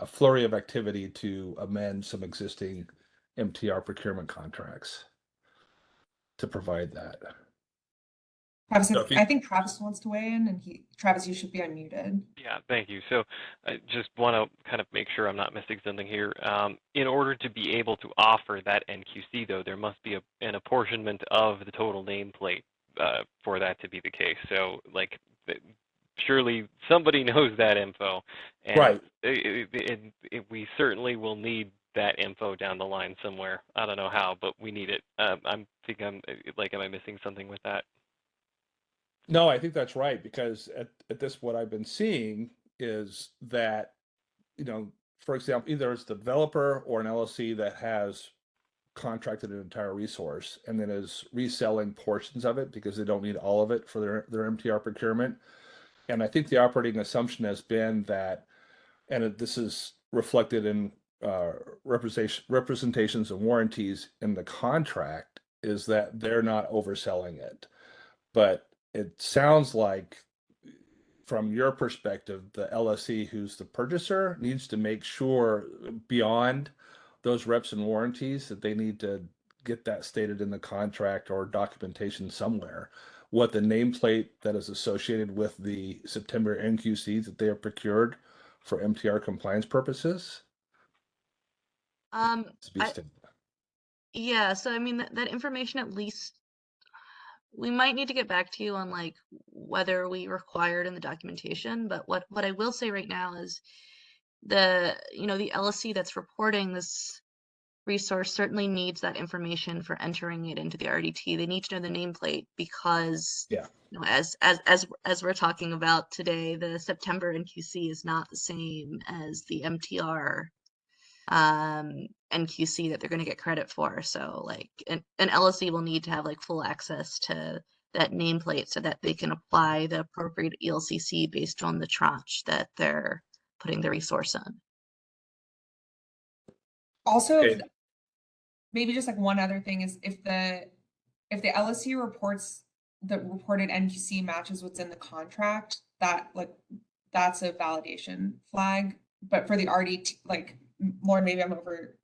flurry of activity to amend some existing MTR procurement contracts to provide that. Travis, So if you- I think Travis wants to weigh in, and Travis, you should be unmuted. Yeah, thank you. So I just want to kind of make sure I'm not missing something here. In order to be able to offer that NQC, though, there must be an apportionment of the total nameplate for that to be the case. So, like, surely somebody knows that info, and Right. We certainly will need that info down the line somewhere. I don't know how, but we need it. Am I missing something with that? No, I think that's right, because at this, what I've been seeing is that, you know, for example, either it's the developer or an LLC that has contracted an entire resource and then is reselling portions of it because they don't need all of it for their MTR procurement. And I think the operating assumption has been that, and this is reflected in representations and warranties in the contract, is that they're not overselling it. But it sounds like, from your perspective, the LSE, who's the purchaser, needs to make sure, beyond those reps and warranties, that they need to get that stated in the contract or documentation somewhere, what the nameplate that is associated with the September NQC that they have procured for MTR compliance purposes. To be stated. Yeah, so I mean that information, at least we might need to get back to you on like whether we require it in the documentation. But what I will say right now is the LSC that's reporting this resource certainly needs that information for entering it into the RDT. They need to know the nameplate because, yeah, you know, as we're talking about today, the September NQC is not the same as the MTR NQC that they're going to get credit for. So like an LSC will need to have like full access to that nameplate so that they can apply the appropriate ELCC based on the tranche that they're putting the resource on. Also, Okay. maybe just like one other thing is if the LSC reports the reported NQC matches what's in the contract, that's a validation flag. But for the RDT, like, Lauren, maybe I'm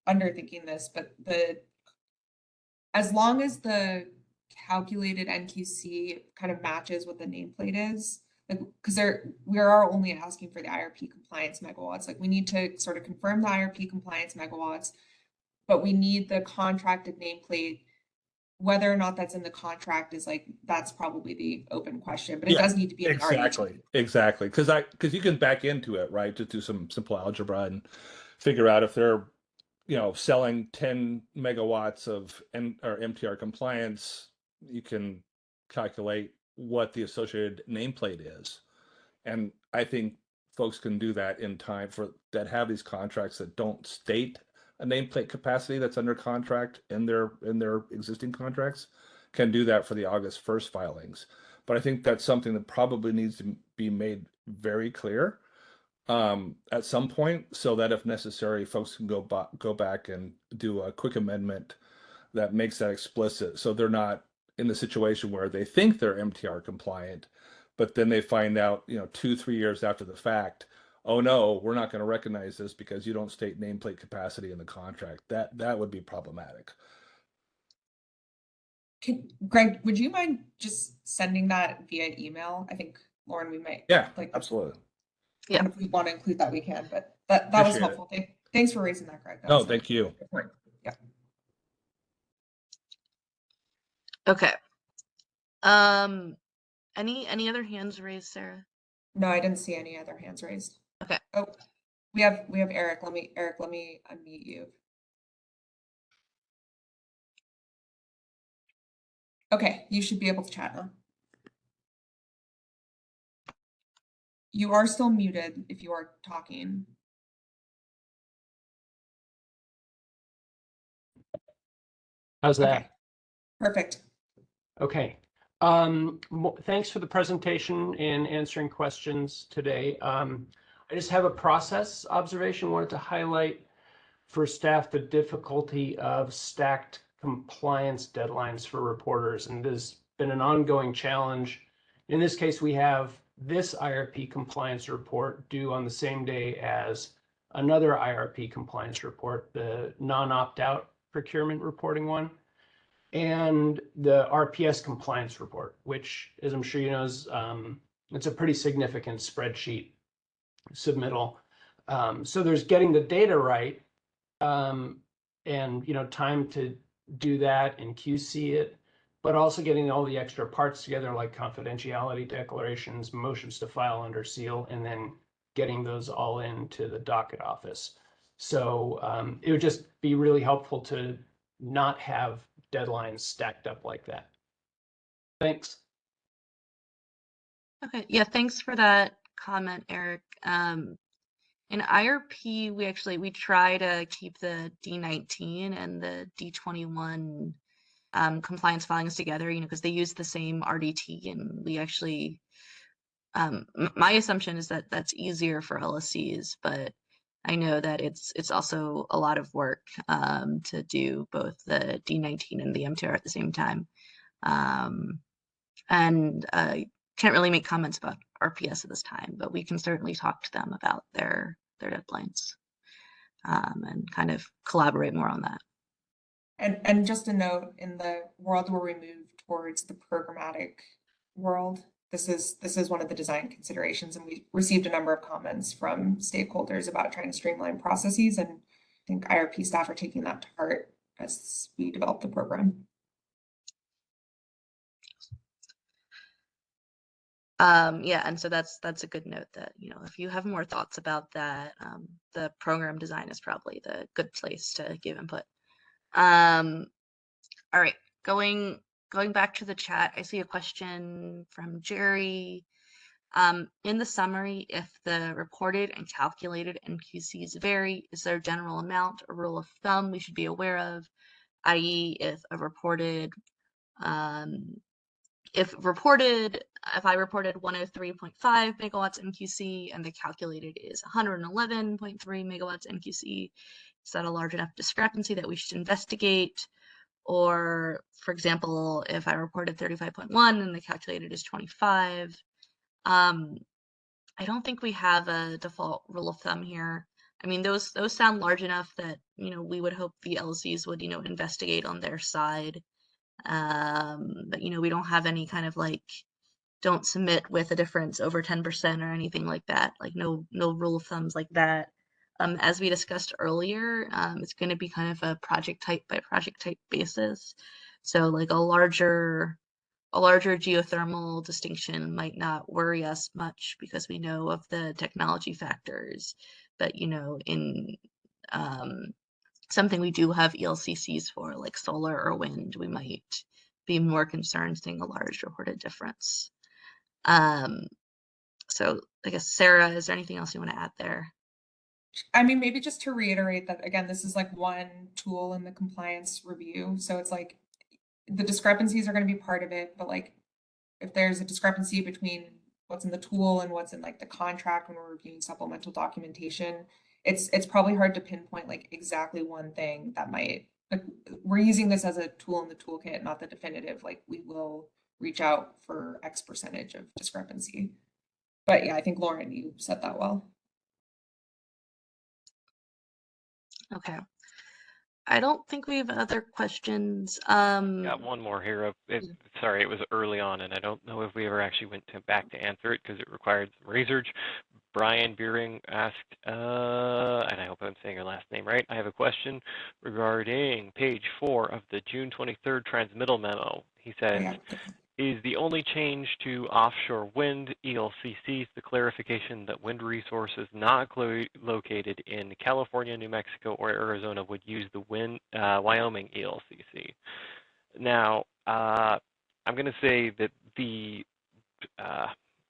underthinking this, but as long as the calculated NQC kind of matches what the nameplate is, like, because we are only asking for the IRP compliance megawatts. Like, we need to sort of confirm the IRP compliance megawatts, but we need the contracted nameplate. Whether or not that's in the contract is like, that's probably the open question, but it does need to be in the RDT. Exactly. Because you can back into it, right? Just do some simple algebra and figure out if they're, selling 10 megawatts of MTR compliance, you can calculate what the associated nameplate is. And I think folks can do that in time that have these contracts that don't state a nameplate capacity that's under contract in their existing contracts, can do that for the August 1st filings. But I think that's something that probably needs to be made very clear at some point, so that if necessary, folks can go back and do a quick amendment that makes that explicit. So they're not in the situation where they think they're MTR compliant, but then they find out, 2-3 years after the fact, oh no, we're not going to recognize this because you don't state nameplate capacity in the contract. That would be problematic. Greg, would you mind just sending that via email? I think, Lauren, we might. Yeah, absolutely. Yeah. And if we want to include that, we can, but that was Appreciate helpful. Thanks for raising that, Greg. That No, was a thank you. good point. Yeah. Okay. Any other hands raised, Sarah? No, I didn't see any other hands raised. Okay. Oh, we have Eric. Let me unmute you. Okay, you should be able to chat now. You are still muted if you are talking. How's that? Okay. Perfect. Okay. Thanks for the presentation and answering questions today. I just have a process observation. Wanted to highlight for staff the difficulty of stacked compliance deadlines for reporters, and there's been an ongoing challenge. In this case, we have this IRP compliance report due on the same day as another IRP compliance report, the non-opt-out procurement reporting one, and the RPS compliance report, which, as I'm sure you know, is it's a pretty significant spreadsheet submittal. So there's getting the data right, and time to do that and QC it, but also getting all the extra parts together, like confidentiality declarations, motions to file under seal, and then getting those all into the docket office. So it would just be really helpful to not have deadlines stacked up like that. Thanks. Okay, yeah, thanks for that comment, Eric. In IRP, we try to keep the D19 and the D21 compliance filings together, because they use the same RDT, and we actually, my assumption is that that's easier for LSCs, but I know that it's also a lot of work to do both the D19 and the MTR at the same time. And can't really make comments about RPS at this time, but we can certainly talk to them about their deadlines and kind of collaborate more on that. And just a note, in the world where we move towards the programmatic world, this is one of the design considerations, and we received a number of comments from stakeholders about trying to streamline processes, and I think IRP staff are taking that to heart as we develop the program. Yeah, and so that's a good note that, if you have more thoughts about that, the program design is probably the good place to give input. All right, going back to the chat, I see a question from Jerry. In the summary, if the reported and calculated NQCs vary, is there a general amount or rule of thumb we should be aware of, i.e. if I reported 103.5 megawatts NQC and the calculated is 111.3 megawatts NQC, is that a large enough discrepancy that we should investigate? Or, for example, if I reported 35.1 and the calculated is 25, I don't think we have a default rule of thumb here. I mean, those sound large enough that, we would hope the LCs would, investigate on their side. But, we don't have any kind of don't submit with a difference over 10% or anything like that. Like no rule of thumbs like that. As we discussed earlier, it's going to be kind of a project type by project type basis. So like a larger geothermal distinction might not worry us much because we know of the technology factors. But, in something we do have ELCCs for, like solar or wind, we might be more concerned seeing a large reported difference. So I guess, Sarah, is there anything else you want to add there? I mean, maybe just to reiterate that, again, this is like one tool in the compliance review. So it's like the discrepancies are going to be part of it, but like if there's a discrepancy between what's in the tool and what's in like the contract when we're reviewing supplemental documentation, it's probably hard to pinpoint like exactly one thing that might like, we're using this as a tool in the toolkit, not the definitive, like we will reach out for X percentage of discrepancy. But yeah, I think Lauren, you said that well. Okay. I don't think we have other questions. Got one more here. Yeah. Sorry, it was early on, and I don't know if we ever actually went back to answer it because it required some research. Brian Beering asked, and I hope I'm saying your last name right. I have a question regarding page 4 of the June 23rd transmittal memo. He says, is the only change to offshore wind ELCCs the clarification that wind resources not located in California, New Mexico, or Arizona would use the Wyoming ELCC? Now, I'm going to say that the,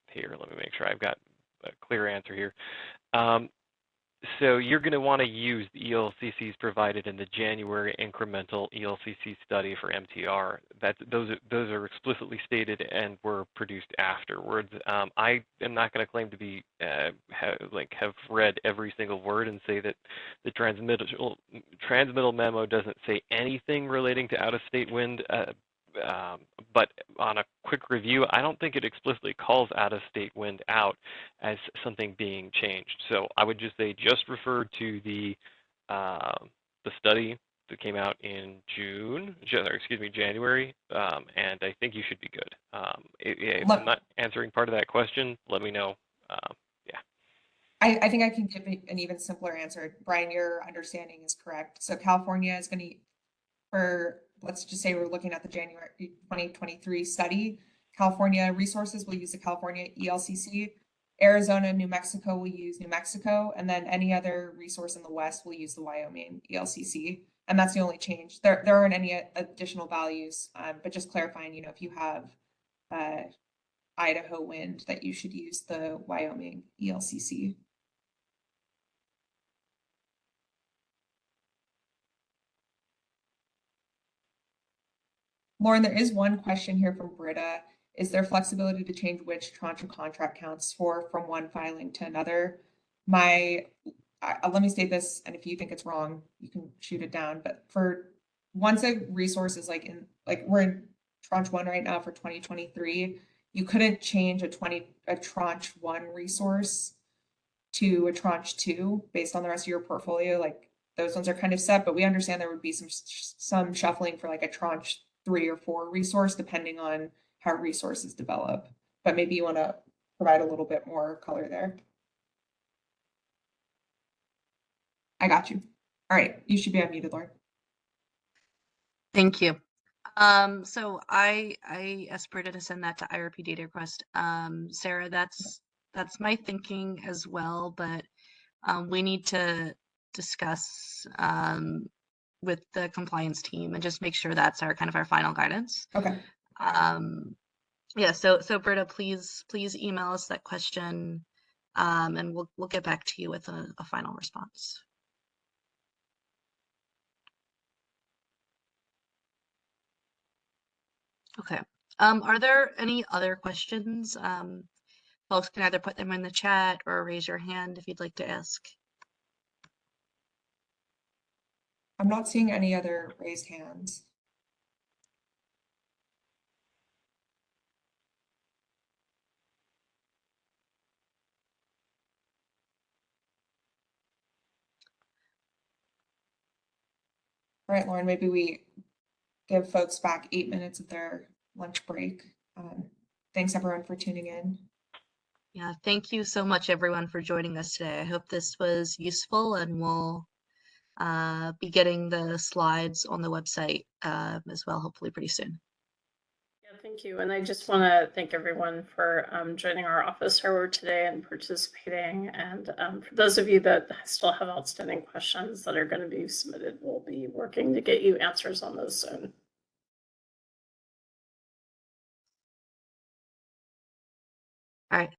here, let me make sure I've got a clear answer here. So you're going to want to use the ELCCs provided in the January incremental ELCC study for MTR. Those are explicitly stated and were produced afterwards. I am not going to claim to be have read every single word and say that the transmittal memo doesn't say anything relating to out-of-state wind. But on a quick review, I don't think it explicitly calls out-of-state wind out as something being changed. So I would just say just refer to the study that came out in January, and I think you should be good. If I'm not answering part of that question, let me know. Yeah. I think I can give an even simpler answer. Brian, your understanding is correct. So California is going to, for, let's just say we're looking at the January 2023 study, California resources will use the California ELCC, Arizona, New Mexico will use New Mexico, and then any other resource in the West will use the Wyoming ELCC. And that's the only change. There aren't any additional values, but just clarifying, you know, if you have Idaho wind, that you should use the Wyoming ELCC. Lauren, there is one question here from Britta. Is there flexibility to change which tranche of contract counts from one filing to another? Let me state this, and if you think it's wrong, you can shoot it down. But once a resource is like we're in tranche 1 right now for 2023, you couldn't change a tranche 1 resource to a tranche 2 based on the rest of your portfolio. Like those ones are kind of set, but we understand there would be some shuffling for like a tranche 3 or 4 resource, depending on how resources develop. But maybe you want to provide a little bit more color there. I got you. All right, you should be unmuted, Lauren. Thank you. So I asked Britta to send that to IRP data request. Sarah, that's my thinking as well, but we need to discuss with the compliance team and just make sure that's our final guidance. Okay. Yeah, so Britta, please email us that question, and we'll get back to you with a final response. Okay. Are there any other questions? Folks can either put them in the chat or raise your hand if you'd like to ask. I'm not seeing any other raised hands. All right, Lauren, maybe we give folks back 8 minutes of their lunch break. Thanks everyone for tuning in. Yeah, thank you so much everyone for joining us today. I hope this was useful, and we'll be getting the slides on the website as well, hopefully pretty soon. Yeah, thank you. And I just want to thank everyone for joining our office hour today and participating. And for those of you that still have outstanding questions that are going to be submitted, we'll be working to get you answers on those soon. All right.